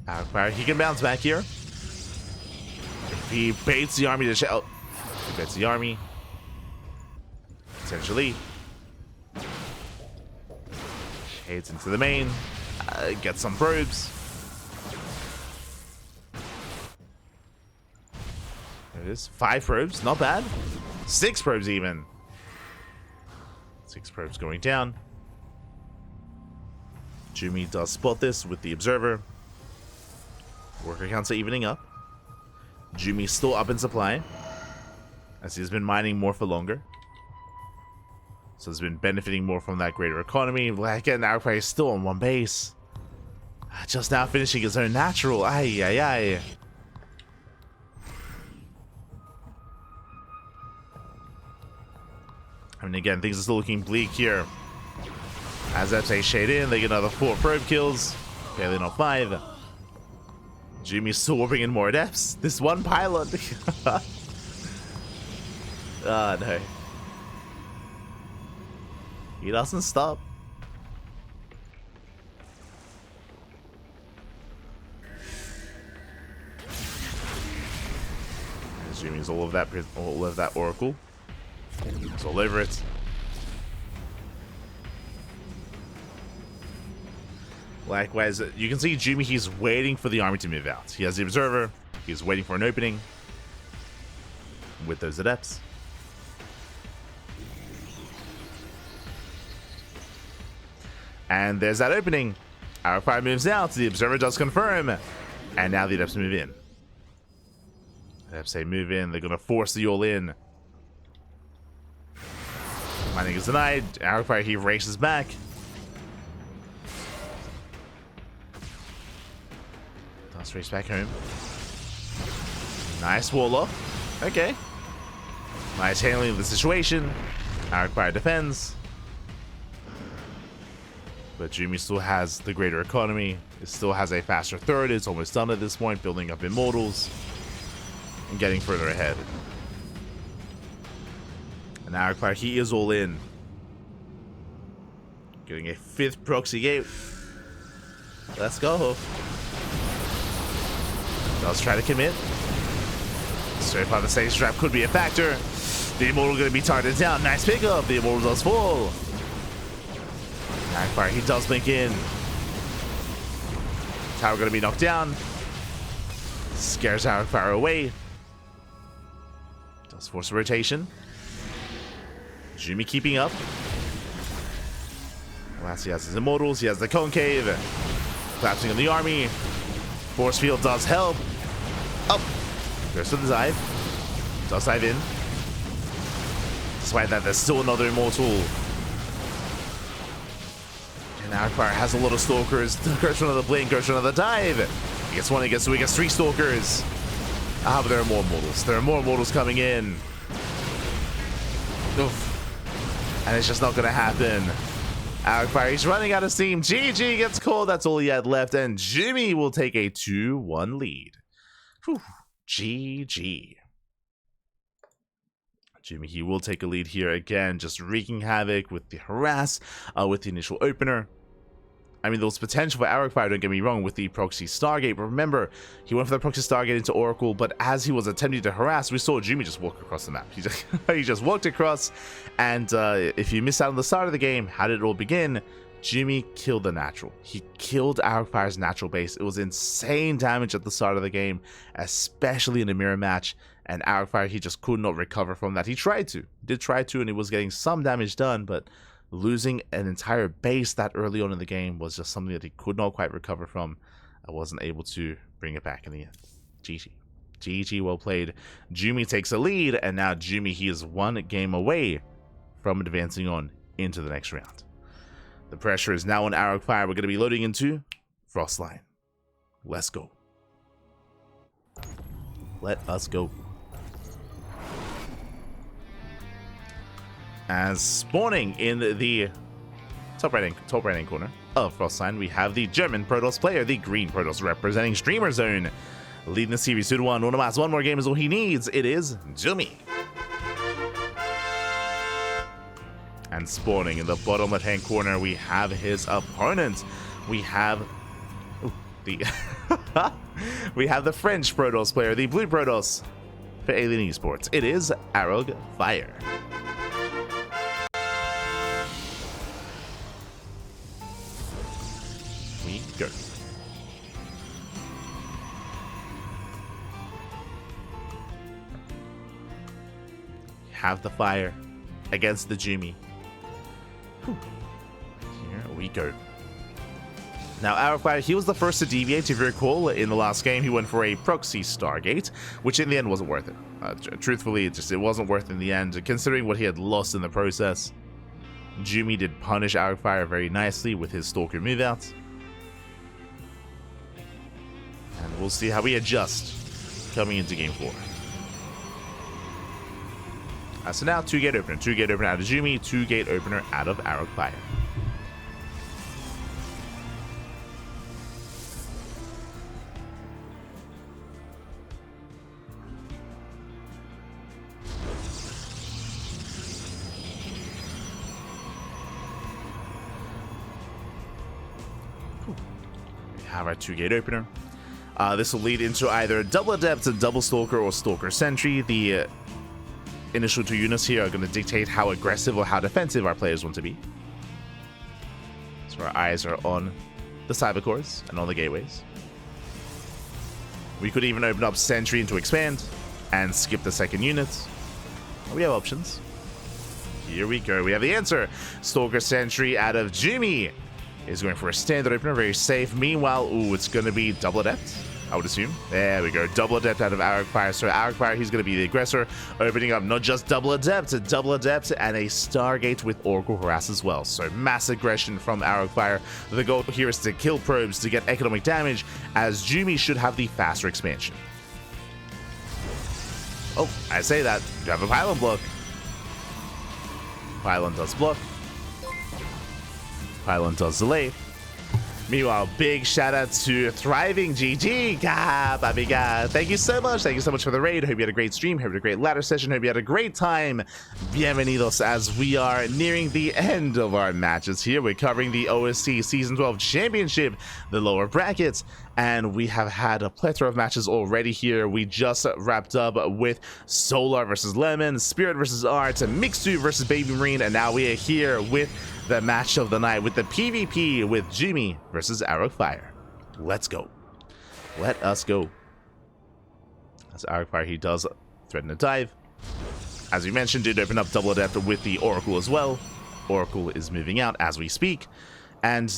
Arrogfire, he can bounce back here. If he baits the army to shell. He baits the army. Potentially. Heads into the main. Get some probes. There it is. 5 probes. Not bad. 6 probes even. 6 probes going down. Jumy does spot this with the observer. Worker counts are evening up. Jumy's still up in supply, as he's been mining more for longer. So he's been benefiting more from that greater economy. Again, Arrogfire is still on 1 base. Just now finishing his own natural. Ay, ay, ay. I mean, again, things are still looking bleak here. As they shade in, they get another 4 probe kills. Barely not 5. Jumy's still warping in more Adepts. This one pylon. Ah, no. He doesn't stop. Jumy's all of that Oracle. He's all over it. Likewise, you can see Jumy, he's waiting for the army to move out. He has the observer. He's waiting for an opening with those Adepts. And there's that opening. Arrogfire moves out. The observer does confirm. And now the Adepts move in. Adepts say move in. They're going to force the all in. Mining is denied. Arrogfire, he races back. Does race back home. Nice wall off. Okay. Nice handling of the situation. Arrogfire defends. But Jumy still has the greater economy. It still has a faster third. It's almost done at this point, building up immortals and getting further ahead. And Arrogfire, he is all in. Getting a 5th proxy gate. Let's go. Does try to commit. Straight far the stage trap could be a factor. The immortal going to be targeted down. Nice pickup. The immortal does fall. Arrogfire, he does blink in. Tower going to be knocked down. Scares Arrogfire away. Does force a rotation. Jumy keeping up. Last he has his immortals. He has the concave. Collapsing on the army. Force field does help. Up. Goes to the dive. Does dive in. Despite that, there's still another immortal. And Arrogfire has a lot of stalkers. Goes for another blink. Goes for another dive. He gets one. He gets two. He gets 3 stalkers. Ah, but there are more immortals. There are more immortals coming in. Oof. And it's just not going to happen. Arrogfire, he's running out of steam. GG gets called. That's all he had left. And Jumy will take a 2-1 lead. Whew. GG. Jumy, he will take a lead here again. Just wreaking havoc with the harass, with the initial opener. I mean, there was potential for Arrogfire, don't get me wrong, with the proxy Stargate. But remember, he went for the proxy Stargate into Oracle, but as he was attempting to harass, we saw Jumy just walk across the map. He just walked across, and if you missed out on the start of the game, how did it all begin? Jumy killed the natural. He killed Arrogfire's natural base. It was insane damage at the start of the game, especially in a mirror match, and Arrogfire, he just could not recover from that. He did try to, and he was getting some damage done, but losing an entire base that early on in the game was just something that he could not quite recover from. I wasn't able to bring it back in the end. GG. GG, well played. Jumy takes a lead, and now Jumy, he is 1 game away from advancing on into the next round. The pressure is now on Arrogfire. We're going to be loading into Frostline. Let's go. Let us go. As spawning in the top right hand corner of Frostline, we have the German Protoss player, the green Protoss representing Streamer Zone. Leading the series 2-1. One more game is all he needs. It is Jumy. And spawning in the bottom left hand corner, we have his opponent. We have we have the French Protoss player, the blue Protoss for Alien Esports. It is Arrogfire. We go. Have the fire against the Jumy. Here we go. Now, Arrogfire, he was the first to deviate. If you recall, in the last game, he went for a proxy Stargate, which in the end wasn't worth it. Truthfully, it wasn't worth it in the end, considering what he had lost in the process. Jumy did punish Arrogfire very nicely with his Stalker moveouts. And we'll see how we adjust coming into Game 4. So now 2-gate opener. 2-gate opener out of Jumy, 2-gate opener out of Arrogfire. We have our 2-gate opener. This will lead into either double adept, double stalker, or stalker sentry. The initial 2 units here are going to dictate how aggressive or how defensive our players want to be. So our eyes are on the cyber cores and on the gateways. We could even open up sentry into expand and skip the 2nd unit. We have options. Here we go. We have the answer. Stalker sentry out of Jumy is going for a standard opener, very safe. Meanwhile, ooh, it's going to be double adept, I would assume. There we go. Double adept out of Arrogfire. So Arrogfire, he's going to be the aggressor, opening up not just double adept, and a Stargate with Oracle Harass as well. So mass aggression from Arrogfire. The goal here is to kill probes to get economic damage, as Jumy should have the faster expansion. Oh, I say that. You have a pylon block. Pylon does block. Pylon does delay. Meanwhile, big shout out to Thriving GG. Thank you so much. Thank you so much for the raid. Hope you had a great stream. Hope you had a great ladder session. Hope you had a great time. Bienvenidos, as we are nearing the end of our matches here. We're covering the OSC Season 12 Championship, the lower brackets, and we have had a plethora of matches already here. We just wrapped up with Solar versus Lemon, Spirit versus Art, Mixu versus Baby Marine, and now we are here with the match of the night with the PvP with Jumy versus Arrogfire. Let's go. Let us go. As Arrogfire, he does threaten a dive. As we mentioned, did open up double adept with the Oracle as well. Oracle is moving out as we speak. And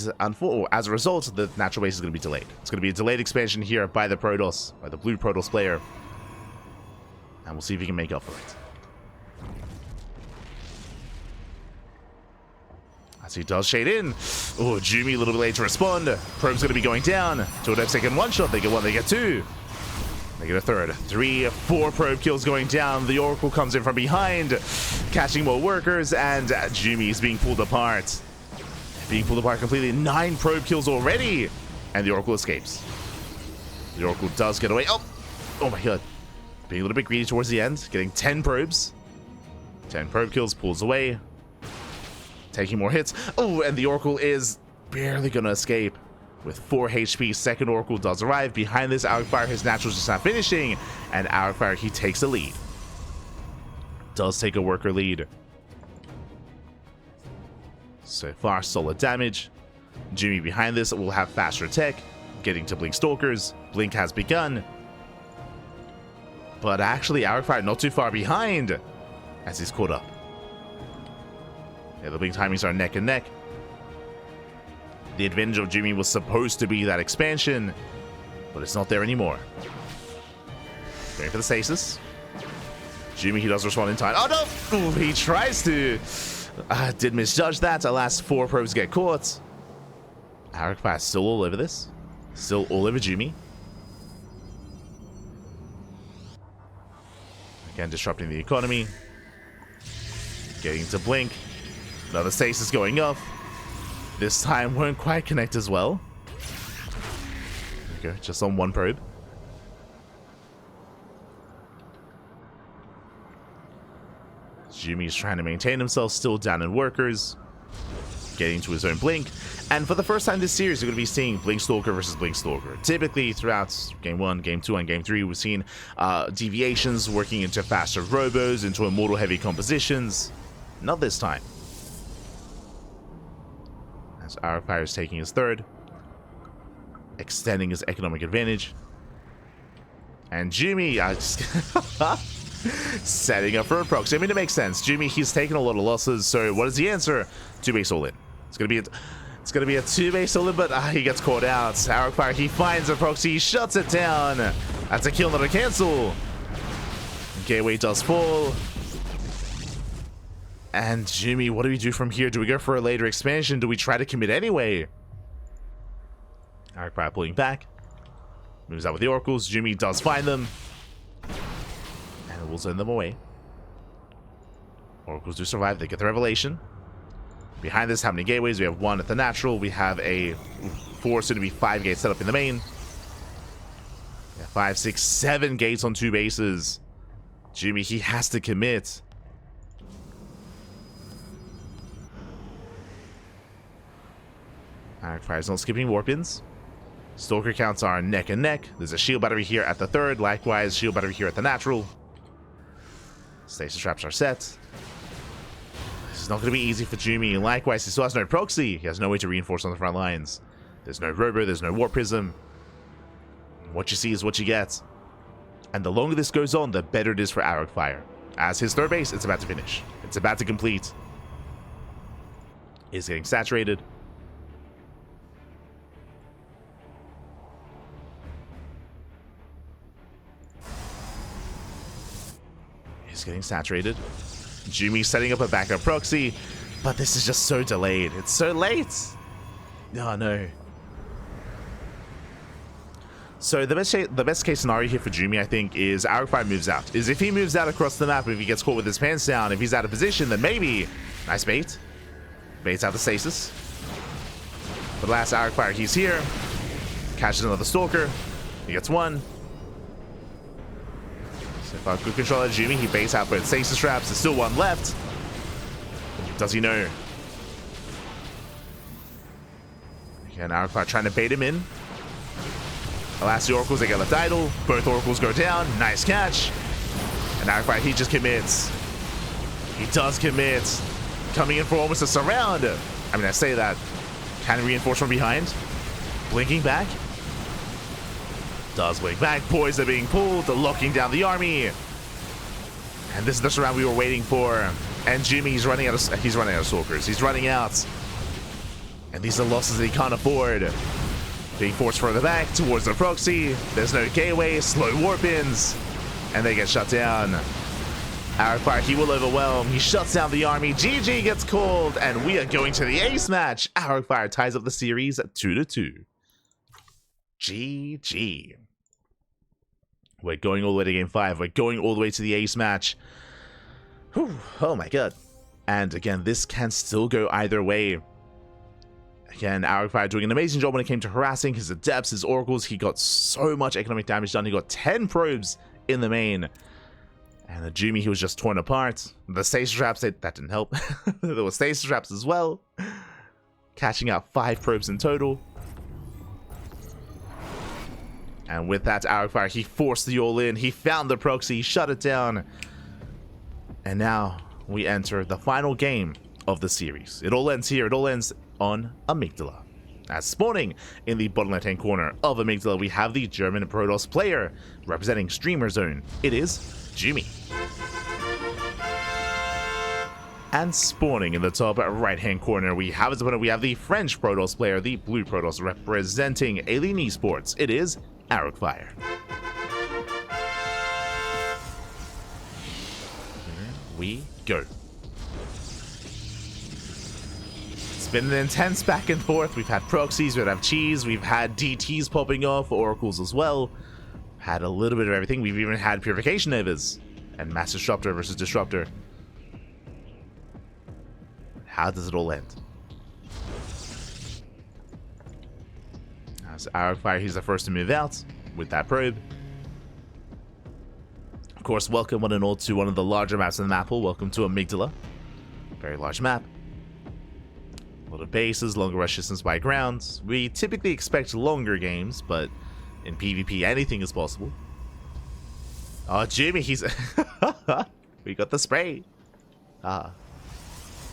as a result, the natural base is going to be delayed. It's going to be a delayed expansion here by the Protoss, by the blue Protoss player. And we'll see if he can make up for it. As he does shade in. Oh, Jumy a little bit late to respond. Probe's going to be going down. 2 attempts taken one shot. They get one, they get two. They get a third. 3, 4 probe kills going down. The Oracle comes in from behind, catching more workers, and Jumy is being pulled apart. Being pulled apart completely. 9 probe kills already. And the Oracle escapes. The Oracle does get away. Oh my god. Being a little bit greedy towards the end. Getting 10 probes. 10 probe kills, pulls away. Taking more hits. Oh, and the Oracle is barely gonna escape. With 4 HP, second Oracle does arrive. Behind this, Arrogfire, his natural's just not finishing. And Arrogfire, he takes the lead. Does take a worker lead. So far, solid damage. Jumy behind this will have faster tech. Getting to Blink Stalkers. Blink has begun. But actually, Arrogfire not too far behind. As he's caught up. Yeah, the blink timings are neck and neck. The advantage of Jumy was supposed to be that expansion, but it's not there anymore. Going for the stasis. Jumy, he does respond in time. Oh no! Ooh, he tries to. Did misjudge that. Alas, 4 probes get caught. Arrogfire still all over this. Still all over Jumy. Again, disrupting the economy. Getting to blink. Another stasis going up. This time won't quite connect as well. There we go, just on 1 probe. Jumy's trying to maintain himself, still down in workers. Getting to his own blink. And for the first time this series, we're going to be seeing Blink Stalker versus Blink Stalker. Typically, throughout Game 1, Game 2, and Game 3, we've seen deviations working into faster robos, into immortal-heavy compositions. Not this time. As Arrogfire is taking his third, extending his economic advantage. And Jumy, setting up for a proxy. I mean, it makes sense. Jumy, he's taken a lot of losses, so what is the answer? 2-base all in. It's gonna be a 2-base all in, but he gets caught out. Arrogfire, he finds a proxy, he shuts it down. That's a kill, not a cancel. Gateway does fall. And Jumy, what do we do from here? Do we go for a later expansion? Do we try to commit anyway? Arrogfire pulling back. Moves out with the Oracles. Jumy does find them. And will send them away. Oracles do survive. They get the revelation. Behind this, how many gateways? We have 1 at the natural. We have a 4, soon to be 5 gates set up in the main. Yeah, 5, 6, 7 gates on 2 bases. Jumy, he has to commit. Arrogfire's not skipping warp-ins. Stalker counts are neck and neck. There's a shield battery here at the third. Likewise, shield battery here at the natural. Stasis traps are set. This is not going to be easy for Jumy. Likewise, he still has no proxy. He has no way to reinforce on the front lines. There's no robo, there's no warp prism. What you see is what you get. And the longer this goes on, the better it is for Arrogfire. As his third base, it's about to finish. It's about to complete. It's getting saturated. It's getting saturated. Jumy setting up a backup proxy, but this is just so delayed. It's so late. Oh no. So the best case scenario here for Jumy, I think, is Arrogfire moves out. Is if he moves out across the map, if he gets caught with his pants down, if he's out of position, then maybe nice bait. Baits out the stasis. But last Arrogfire, he's here. Catches another Stalker. He gets one. So if I good control of Jumy, he baits out both stasis traps. There's still one left. Does he know? Again, Arrogfire trying to bait him in. The last two Oracles, they get left idle. Both Oracles go down. Nice catch. And Arrogfire, he just commits. He does commit. Coming in for almost a surround. I mean, I say that. Can reinforce from behind. Blinking back. Does blink back. Boys are being pulled. Locking down the army. And this is the surround we were waiting for. And Jumy, he's running out of Stalkers. He's running out. And these are losses that he can't afford. Being forced further back towards the proxy. There's no gateway. Slow warp-ins. And they get shut down. Arrogfire, he will overwhelm. He shuts down the army. GG gets called. And we are going to the ace match. Arrogfire ties up the series at 2-2. GG. We're going all the way to game 5. We're going all the way to the ace match. Whew. Oh my god. And again, this can still go either way. Again, Arrogfire doing an amazing job when it came to harassing his adepts, his oracles. He got so much economic damage done. He got 10 probes in the main. And the Jumy, he was just torn apart. The stasis traps, that didn't help. There were stasis traps as well. Catching out 5 probes in total. And with that, Arrogfire, he forced the all-in. He found the proxy, he shut it down. And now we enter the final game of the series. It all ends here. It all ends on Amygdala. As spawning in the bottom left-hand corner of Amygdala, we have the German Protoss player representing Streamer Zone. It is Jumy. And spawning in the top right-hand corner, we have as opponent, we have the French Protoss player, the Blue Protoss representing Elite Esports. It is Arrogfire. We go. It's been an intense back and forth. We've had proxies, we've had cheese, we've had DTs popping off, oracles as well. Had a little bit of everything. We've even had purification overs and mass disruptor versus disruptor. How does it all end? As Arrogfire, he's the first to move out with that probe. Of course, welcome one and all to one of the larger maps on the map pool. Welcome to Amygdala. Very large map. A lot of bases, longer rush distance by ground. We typically expect longer games, but in PvP, anything is possible. Oh, Jumy, he's... We got the spray. Ah.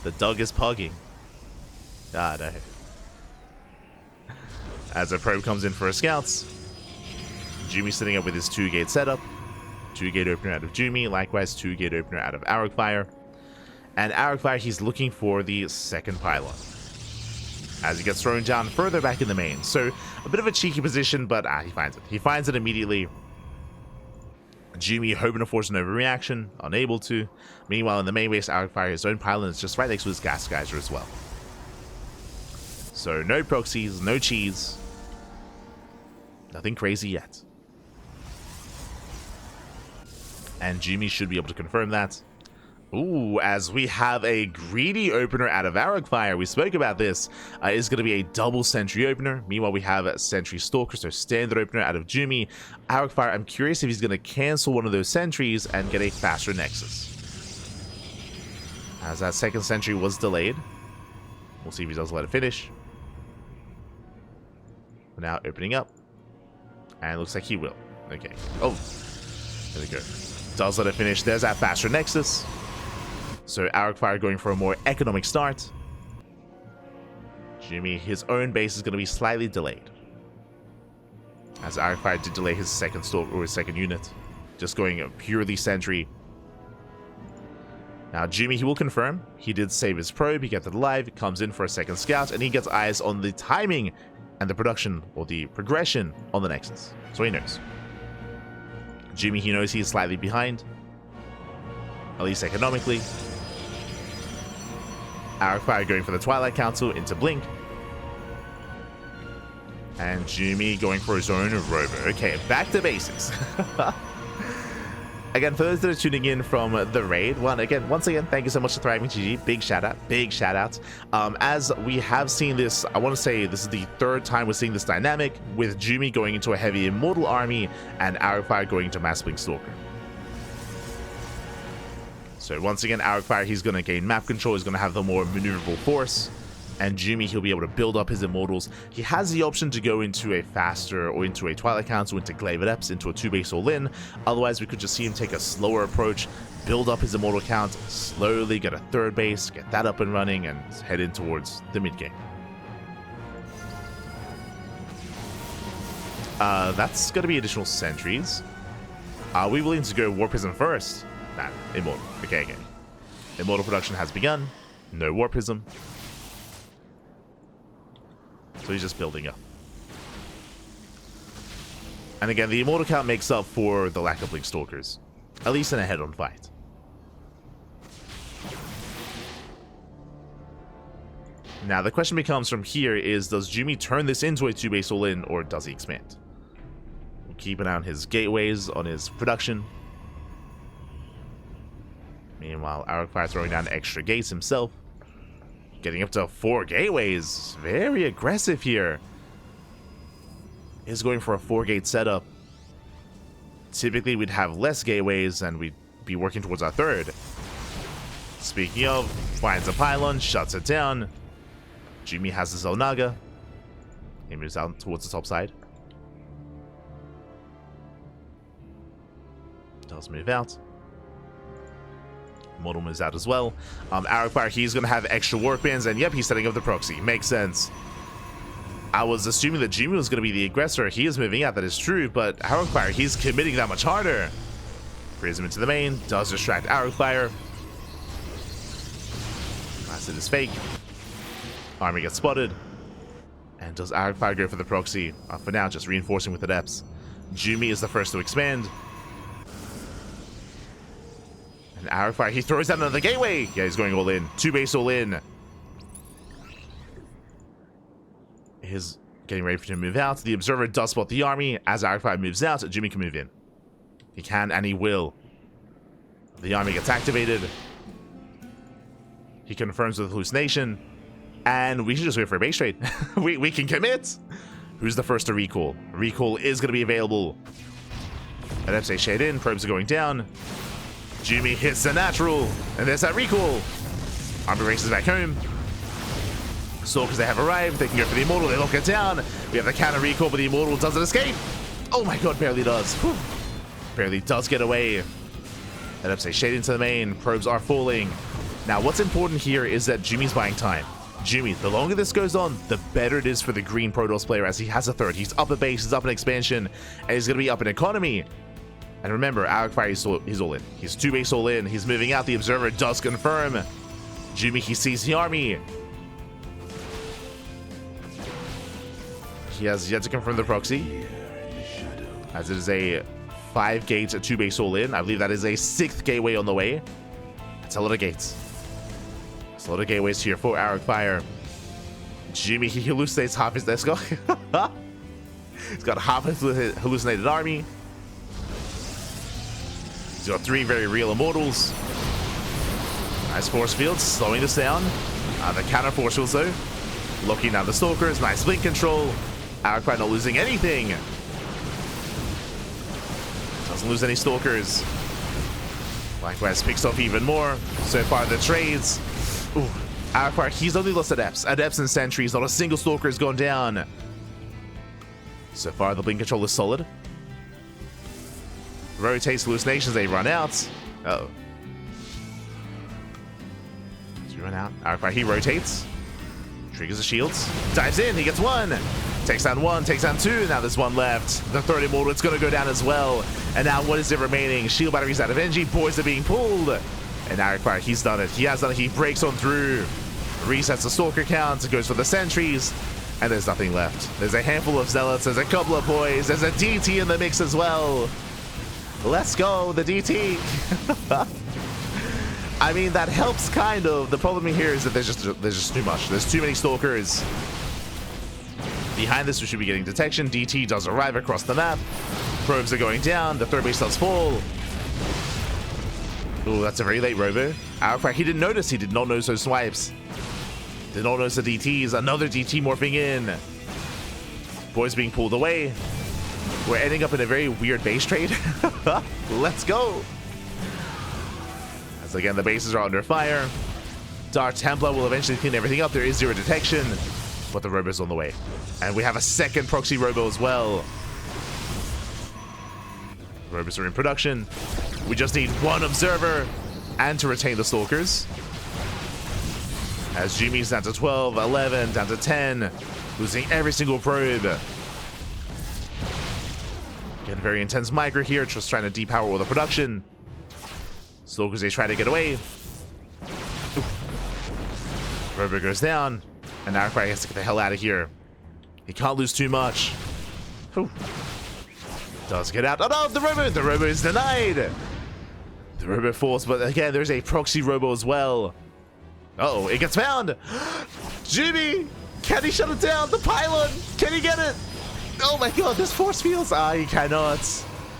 The dog is pugging. Ah, no. As a probe comes in for a scouts, Jumy sitting up with his 2-gate setup. 2-gate opener out of Jumy, likewise 2-gate opener out of Arrogfire. And Arrogfire, he's looking for the second pylon as he gets thrown down further back in the main. So a bit of a cheeky position, but he finds it. He finds it immediately. Jumy hoping to force an overreaction, unable to. Meanwhile, in the main base, Arrogfire, his own pylon is just right next to his gas geyser as well. So no proxies, no cheese. Nothing crazy yet. And Jumy should be able to confirm that. Ooh, as we have a greedy opener out of Arrogfire. We spoke about this. Is going to be a double sentry opener. Meanwhile, we have a sentry stalker, so standard opener out of Jumy. Arrogfire, I'm curious if he's going to cancel one of those sentries and get a faster nexus. As that second sentry was delayed. We'll see if he does let it finish. We're now opening up. And it looks like he will. Okay. Oh, there we go. Does let it finish. There's that faster nexus. So Arrogfire going for a more economic start. Jumy, his own base is going to be slightly delayed, as Arrogfire did delay his second stalk or his second unit, just going purely sentry. Now Jumy, he will confirm. He did save his probe. He gets it alive. Comes in for a second scout, and he gets eyes on the timing and the production or the progression on the nexus. So he knows. Jumy, he knows he's slightly behind, at least economically. Arrogfire going for the Twilight Council into Blink. And Jumy going for his own Robo. Okay, back to basics. Again, for those that are tuning in from the raid, once again, thank you so much for thriving, GG. Big shout out. As we have seen this, I want to say this is the third time we're seeing this dynamic, with Jumy going into a heavy immortal army and Arrogfire going into Mass Blink Stalker. So once again, Arrogfire, he's going to gain map control, he's going to have the more maneuverable force, and Jumy, he'll be able to build up his immortals. He has the option to go into a faster or into a Twilight Council, into Glaive Adepts, into a 2-base all-in. Otherwise, we could just see him take a slower approach, build up his immortal count, slowly get a 3rd base, get that up and running, and head in towards the mid-game. That's going to be additional sentries. Are we willing to go War Prism first? Nah, Immortal. Okay. Immortal production has begun. No War Prism. So he's just building up. And again, the immortal count makes up for the lack of Blink Stalkers, at least in a head-on fight. Now, the question becomes from here is, does Jumy turn this into a 2-base all-in, or does he expand? We'll keep an eye on his gateways, on his production. Meanwhile, Arrogfire throwing down extra gates himself. Getting up to 4 gateways. Very aggressive here. He's going for a 4-gate setup. Typically, we'd have less gateways and we'd be working towards our 3rd. Speaking of, finds a pylon, shuts it down. Jumy has his Onaga. He moves out towards the top side. Does move out. Immortal moves out as well. Arrogfire, he's going to have extra warp bands, and yep, he's setting up the proxy. Makes sense. I was assuming that Jumy was going to be the aggressor. He is moving out, that is true, but Arrogfire, he's committing that much harder. Brings him into the main, does distract Arrogfire. Acid is fake. Army gets spotted. And does Arrogfire go for the proxy? For now, just reinforcing with Adepts. Jumy is the first to expand. And Arrogfire, he throws down another gateway. Yeah, he's going all in. 2-base all in. He's getting ready for him to move out. The Observer does spot the army. As Arrogfire moves out, Jumy can move in. He can and he will. The army gets activated. He confirms with hallucination. And we should just wait for a base trade. we can commit. Who's the first to recall? Recall is going to be available. Adepts shade in. Probes are going down. Jumy hits the natural, and there's that recall. Army races back home. Stalkers, they have arrived. They can go for the Immortal. They lock it down. We have the counter recall, but the Immortal doesn't escape. Oh my god, barely does. Whew. Barely does get away. Adepts shade into the main. Probes are falling. Now, what's important here is that Jumy's buying time. Jumy, the longer this goes on, the better it is for the green Protoss player, as he has a 3rd. He's up a base, he's up an expansion, and he's going to be up in economy. And remember, Arrogfire, he's all in. He's 2-base all in. He's moving out. The Observer does confirm. Jumy, he sees the army. He has yet to confirm the proxy, as it is a 5-gate, 2-base all in. I believe that is a 6th gateway on the way. That's a lot of gates. That's a lot of gateways here for Arrogfire. Jumy, he hallucinates half his desk. He's got half his hallucinated army. He's got 3 very real Immortals. Nice force fields, slowing this down. The counter force fields though, locking down the Stalkers. Nice blink control. Arrogfire not losing anything. Doesn't lose any Stalkers. Likewise picks off even more. So far the trades. Ooh, Arrogfire, he's only lost Adepts. Adepts and Sentries, not a single Stalker has gone down. So far the blink control is solid. Rotates hallucinations, they run out. Uh-oh. Does he run out? Arrogfire, he rotates. Triggers the shields. Dives in, he gets 1. Takes down 1, takes down 2. Now there's 1 left. The 3rd Immortal, it's going to go down as well. And now what is it remaining? Shield batteries out of energy. Boys are being pulled. And Arrogfire, he's done it. He has done it. He breaks on through. Resets the Stalker count. Goes for the Sentries. And there's nothing left. There's a handful of Zealots. There's a couple of boys. There's a DT in the mix as well. Let's go, the DT. I mean, that helps kind of. The problem here is that there's just too much. There's too many Stalkers. Behind this, we should be getting detection. DT does arrive across the map. Probes are going down. The 3rd base does fall. Oh, that's a very late robo. Arrogfire, he didn't notice. He did not notice those swipes. Did not notice the DTs. Another DT morphing in. Boys being pulled away. We're ending up in a very weird base trade. Let's go. As again, the bases are under fire. Dark Templar will eventually clean everything up. There is zero detection, but the robo's on the way. And we have a second proxy robo as well. Robos are in production. We just need one observer and to retain the stalkers. As Jumy's down to 12, 11, down to 10, losing every single probe. Getting very intense micro here, just trying to depower all the production. Stalkers, they try to get away. Robo goes down, and Arrogfire has to get the hell out of here. He can't lose too much. Ooh. Does get out. Oh no, the robo is denied. The robo falls, but again, there's a proxy robo as well. Uh-oh, it gets found. Jumy, can he shut it down? The pylon, can he get it? Oh my god, there's force fields. Ah, he cannot.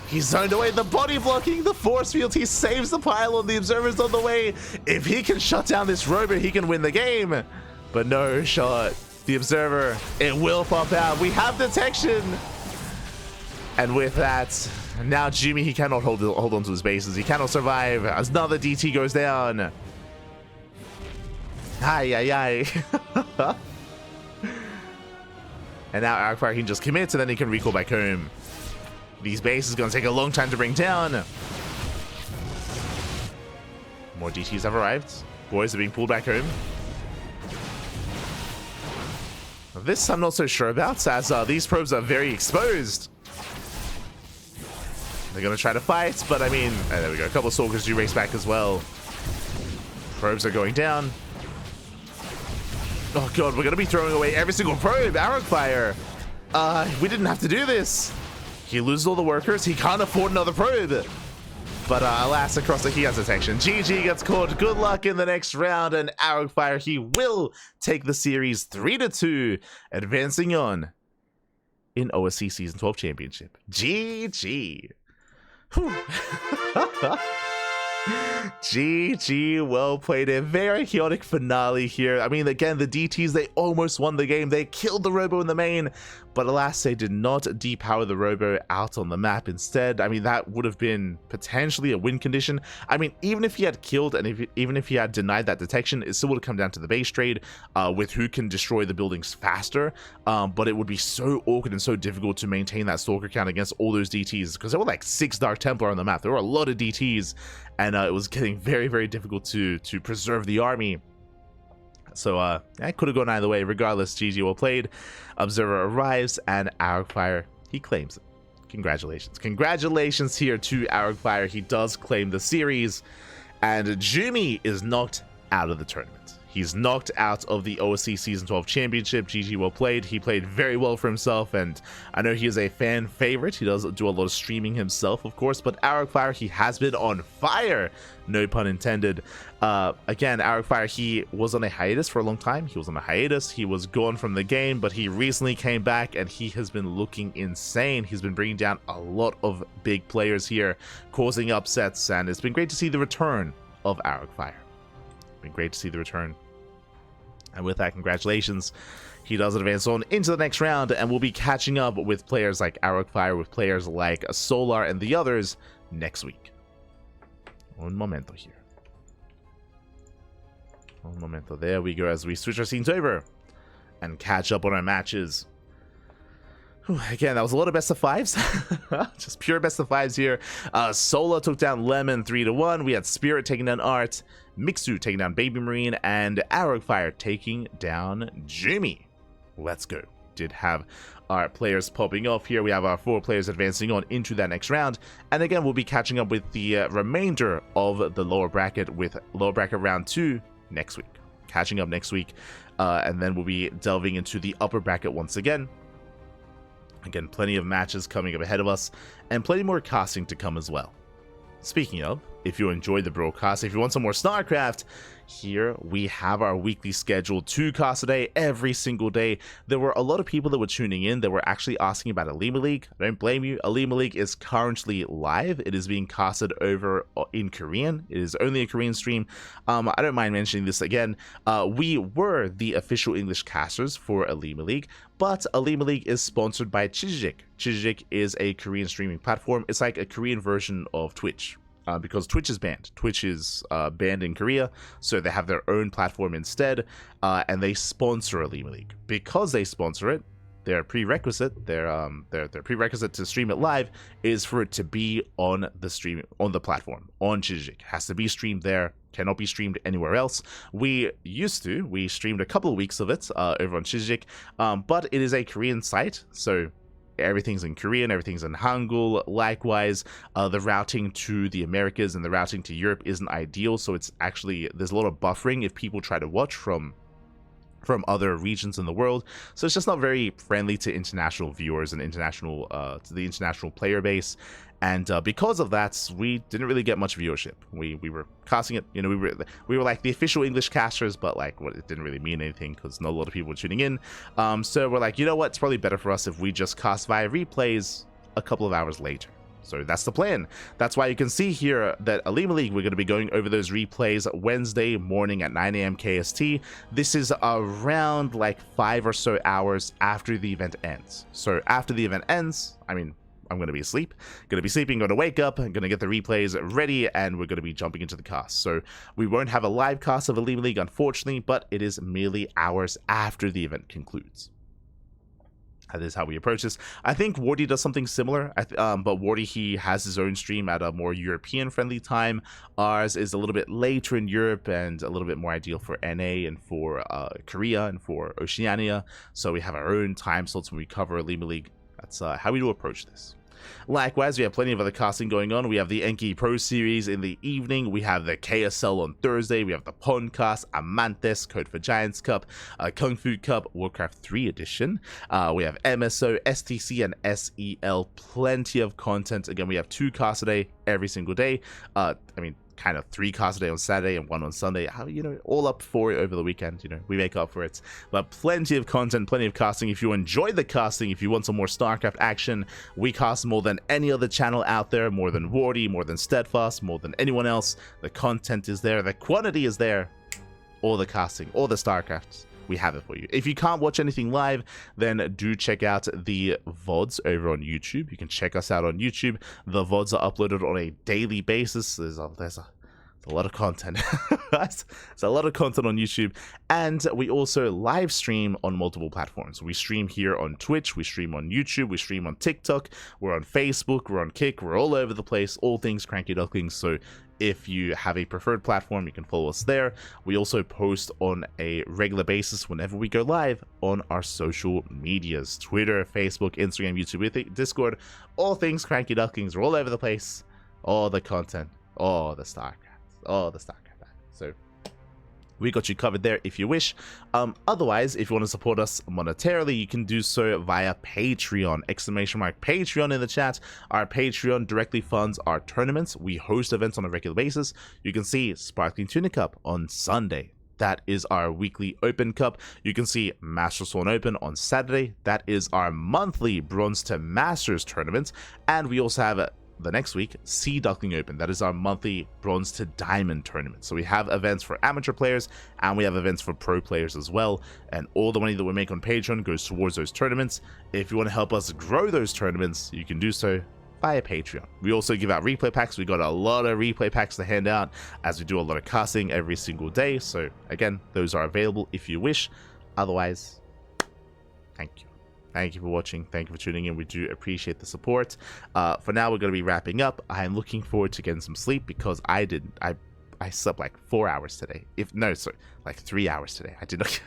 He's zoned away. The body blocking, the force field. He saves the pylon. The observer's on the way. If he can shut down this robo, he can win the game. But no shot. The observer, it will pop out. We have detection. And with that, now Jumy, he cannot hold on to his bases. He cannot survive as another DT goes down. Ay, ay, ay. And now Arrogfire can just commit, and then he can recall back home. These bases going to take a long time to bring down. More DTs have arrived. Boys are being pulled back home. This I'm not so sure about, as these probes are very exposed. They're going to try to fight, but I mean, there we go. A couple of stalkers do race back as well. Probes are going down. Oh god, we're going to be throwing away every single probe. Arrogfire. We didn't have to do this. He loses all the workers. He can't afford another probe. But alas, across the he has detection. GG gets caught. Good luck in the next round. And Arrogfire, he will take the series 3-2, advancing on in OSC Season 12 Championship. GG. GG, well played. A very chaotic finale here. I mean, again, the DTs, they almost won the game. They killed the robo in the main, but alas, they did not depower the robo out on the map instead. I mean, that would have been potentially a win condition. I mean, even if he had killed and even if he had denied that detection, it still would have come down to the base trade with who can destroy the buildings faster. But it would be so awkward and so difficult to maintain that stalker count against all those DTs, because there were like 6 Dark Templar on the map. There were a lot of DTs, and it was getting very, very difficult to preserve the army. So that could have gone either way. Regardless, GG, well played. Observer arrives, and Arrogfire, he claims it. Congratulations. Congratulations here to Arrogfire. He does claim the series, and Jumy is knocked out of the tournament. He's knocked out of the OSC Season 12 Championship. GG, well played. He played very well for himself, and I know he is a fan favorite. He does do a lot of streaming himself, of course, but Arrogfire, he has been on fire. No pun intended. Again, Arrogfire, he was on a hiatus for a long time. He was on a hiatus. He was gone from the game, but he recently came back, and he has been looking insane. He's been bringing down a lot of big players here, causing upsets, and it's been great to see the return of Arrogfire. Been great to see the return. And with that, congratulations. He does advance on into the next round, and we'll be catching up with players like Arrogfire, with players like Solar and the others next week. Un momento here. Un momento. There we go, as we switch our scenes over and catch up on our matches. Again, that was a lot of best of 5s. Just pure best of 5s here. Sola took down Lemon 3-1. We had Spirit taking down Art, Mixu taking down Baby Marine, and Arrogfire taking down Jumy. Let's go. Did have our players popping off here. We have our 4 players advancing on into that next round. And again, we'll be catching up with the remainder of the lower bracket with lower bracket round 2 next week. Catching up next week. And then we'll be delving into the upper bracket once again. Again, plenty of matches coming up ahead of us, and plenty more casting to come as well. Speaking of, if you enjoyed the broadcast. If you want some more StarCraft, here we have our weekly schedule, 2 casts a day, every single day. There were a lot of people that were tuning in that were actually asking about Alima League. I don't blame you. Alima League is currently live. It is being casted over in Korean. It is only a Korean stream. I don't mind mentioning this again. We were the official English casters for Alima League, but Alima League is sponsored by Chijik. Chijik is a Korean streaming platform. It's like a Korean version of Twitch. Because Twitch is banned. Twitch is banned in Korea, so they have their own platform instead, and they sponsor Alima League. Because they sponsor it, their prerequisite, their prerequisite to stream it live is for it to be on the platform, on Chijik. Has to be streamed there, cannot be streamed anywhere else. We streamed a couple of weeks of it over on Chijik, but it is a Korean site, so everything's in Korean, everything's in Hangul. Likewise, the routing to the Americas and the routing to Europe isn't ideal, so it's actually, there's a lot of buffering if people try to watch from other regions in the world, so it's just not very friendly to international viewers and to the international player base. And because of that, we didn't really get much viewership. We were casting it, you know, we were like the official English casters, but like it didn't really mean anything because not a lot of people were tuning in. So we're like, you know what, it's probably better for us if we just cast via replays a couple of hours later. So that's the plan. That's why you can see here that Alima League, we're going to be going over those replays Wednesday morning at 9 AM KST. This is around like 5 or so hours after the event ends. So after the event ends, I mean, I'm going to be asleep, going to wake up, I'm going to get the replays ready, and we're going to be jumping into the cast. So we won't have a live cast of Alima League, unfortunately, but it is merely hours after the event concludes. That is how we approach this. I think Wardy does something similar, but Wardy, he has his own stream at a more European-friendly time. Ours is a little bit later in Europe and a little bit more ideal for NA and for Korea and for Oceania. So we have our own time slots when we cover Alima League. That's how we do approach this. Likewise, we have plenty of other casting going on. We have the Enki Pro Series in the evening. We have the KSL on Thursday. We have the Podcast, Amantes, Code for Giants Cup, Kung Fu Cup, Warcraft 3 Edition. We have MSO, STC, and SEL. Plenty of content. Again, we have 2 casts a day every single day. I mean, kind of 3 casts a day on Saturday and 1 on Sunday. You know, all up for it over the weekend. You know, we make up for it. But plenty of content, plenty of casting. If you enjoy the casting, if you want some more StarCraft action, we cast more than any other channel out there, more than Wardy, more than Steadfast, more than anyone else. The content is there, the quantity is there. All the casting, all the StarCrafts, we have it for you. If you can't watch anything live, then do check out the VODs over on YouTube. You can check us out on YouTube. The VODs are uploaded on a daily basis. There's a lot of content. There's a lot of content on YouTube, and we also live stream on multiple platforms. We stream here on Twitch, we stream on YouTube, we stream on TikTok, we're on Facebook, we're on Kick, we're all over the place, all things CranKy Ducklings. So if you have a preferred platform, you can follow us there. We also post on a regular basis whenever we go live on our social medias: Twitter, Facebook, Instagram, YouTube, Discord, all things CranKy Ducklings. We're all over the place. All the content, all the StarCraft. So we got you covered there if you wish. Otherwise, if you want to support us monetarily, you can do so via Patreon. !Patreon in the chat. Our Patreon directly funds our tournaments. We host events on a regular basis. You can see Sparkling Tuna Cup on Sunday. That is our weekly Open Cup. You can see Master Sworn Open on Saturday. That is our monthly Bronze to Masters tournament. And we also have the next week, Sea Duckling Open. That is our monthly Bronze to Diamond tournament. So we have events for amateur players and we have events for pro players as well. And all the money that we make on Patreon goes towards those tournaments. If you want to help us grow those tournaments, you can do so via Patreon. We also give out replay packs. We got a lot of replay packs to hand out as we do a lot of casting every single day. So again, those are available if you wish. Otherwise, thank you. Thank you for watching. Thank you for tuning in. We do appreciate the support. For now, we're going to be wrapping up. I am looking forward to getting some sleep because I slept like 4 hours today. Like 3 hours today. I did not.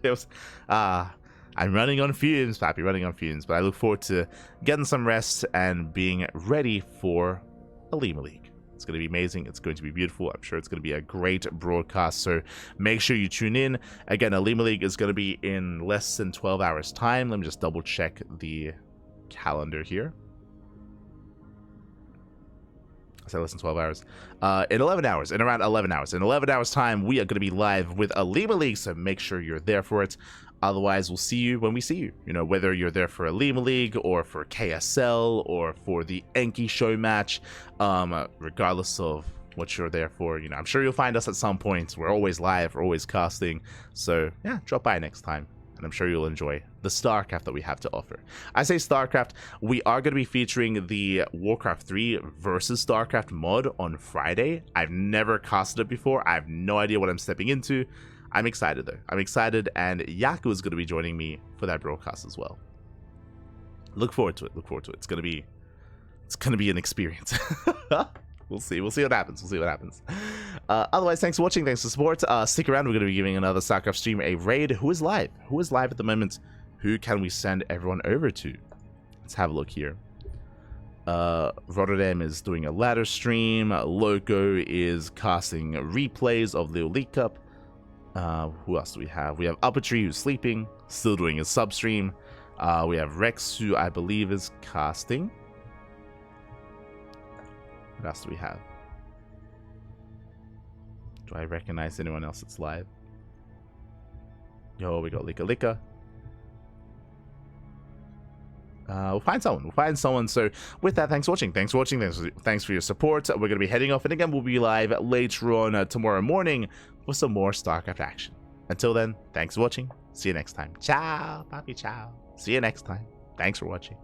It was. I'm running on fumes, Pappy. Running on fumes. But I look forward to getting some rest and being ready for Alima League. It's going to be amazing. It's going to be beautiful. I'm sure it's going to be a great broadcast. So make sure you tune in. Again, Alima League is going to be in less than 12 hours time. Let me just double check the calendar here. I said less than 12 hours. In 11 hours, in around 11 hours. In 11 hours time, we are going to be live with a Lima League, so make sure you're there for it. Otherwise, we'll see you when we see you. You know, whether you're there for a Lima League or for KSL or for the Enki show match, regardless of what you're there for, you know, I'm sure you'll find us at some point. We're always live, we're always casting. So yeah, drop by next time, and I'm sure you'll enjoy the StarCraft that we have to offer. I say StarCraft, we are going to be featuring the Warcraft 3 versus StarCraft mod on Friday. I've never casted it before. I have no idea what I'm stepping into. I'm excited though. I'm excited, and Yaku is going to be joining me for that broadcast as well. Look forward to it. Look forward to it. It's going to be an experience. We'll see. We'll see what happens. We'll see what happens. Otherwise, thanks for watching. Thanks for the support. Stick around. We're going to be giving another StarCraft stream a raid. Who is live? Who is live at the moment? Who can we send everyone over to? Let's have a look here. Rotterdam is doing a ladder stream. Loco is casting replays of the Elite Cup. Who else do we have? We have Uppetry, who's sleeping, still doing a sub stream. We have Rex, who I believe is casting. What else do we have? Do I recognize anyone else that's live? Yo, we got Lika Lika. We'll find someone. We'll find someone. So with that, thanks for watching. Thanks for watching. Thanks for your support. We're going to be heading off. And again, we'll be live later on tomorrow morning with some more StarCraft action. Until then, thanks for watching. See you next time. Ciao. Papi, ciao. See you next time. Thanks for watching.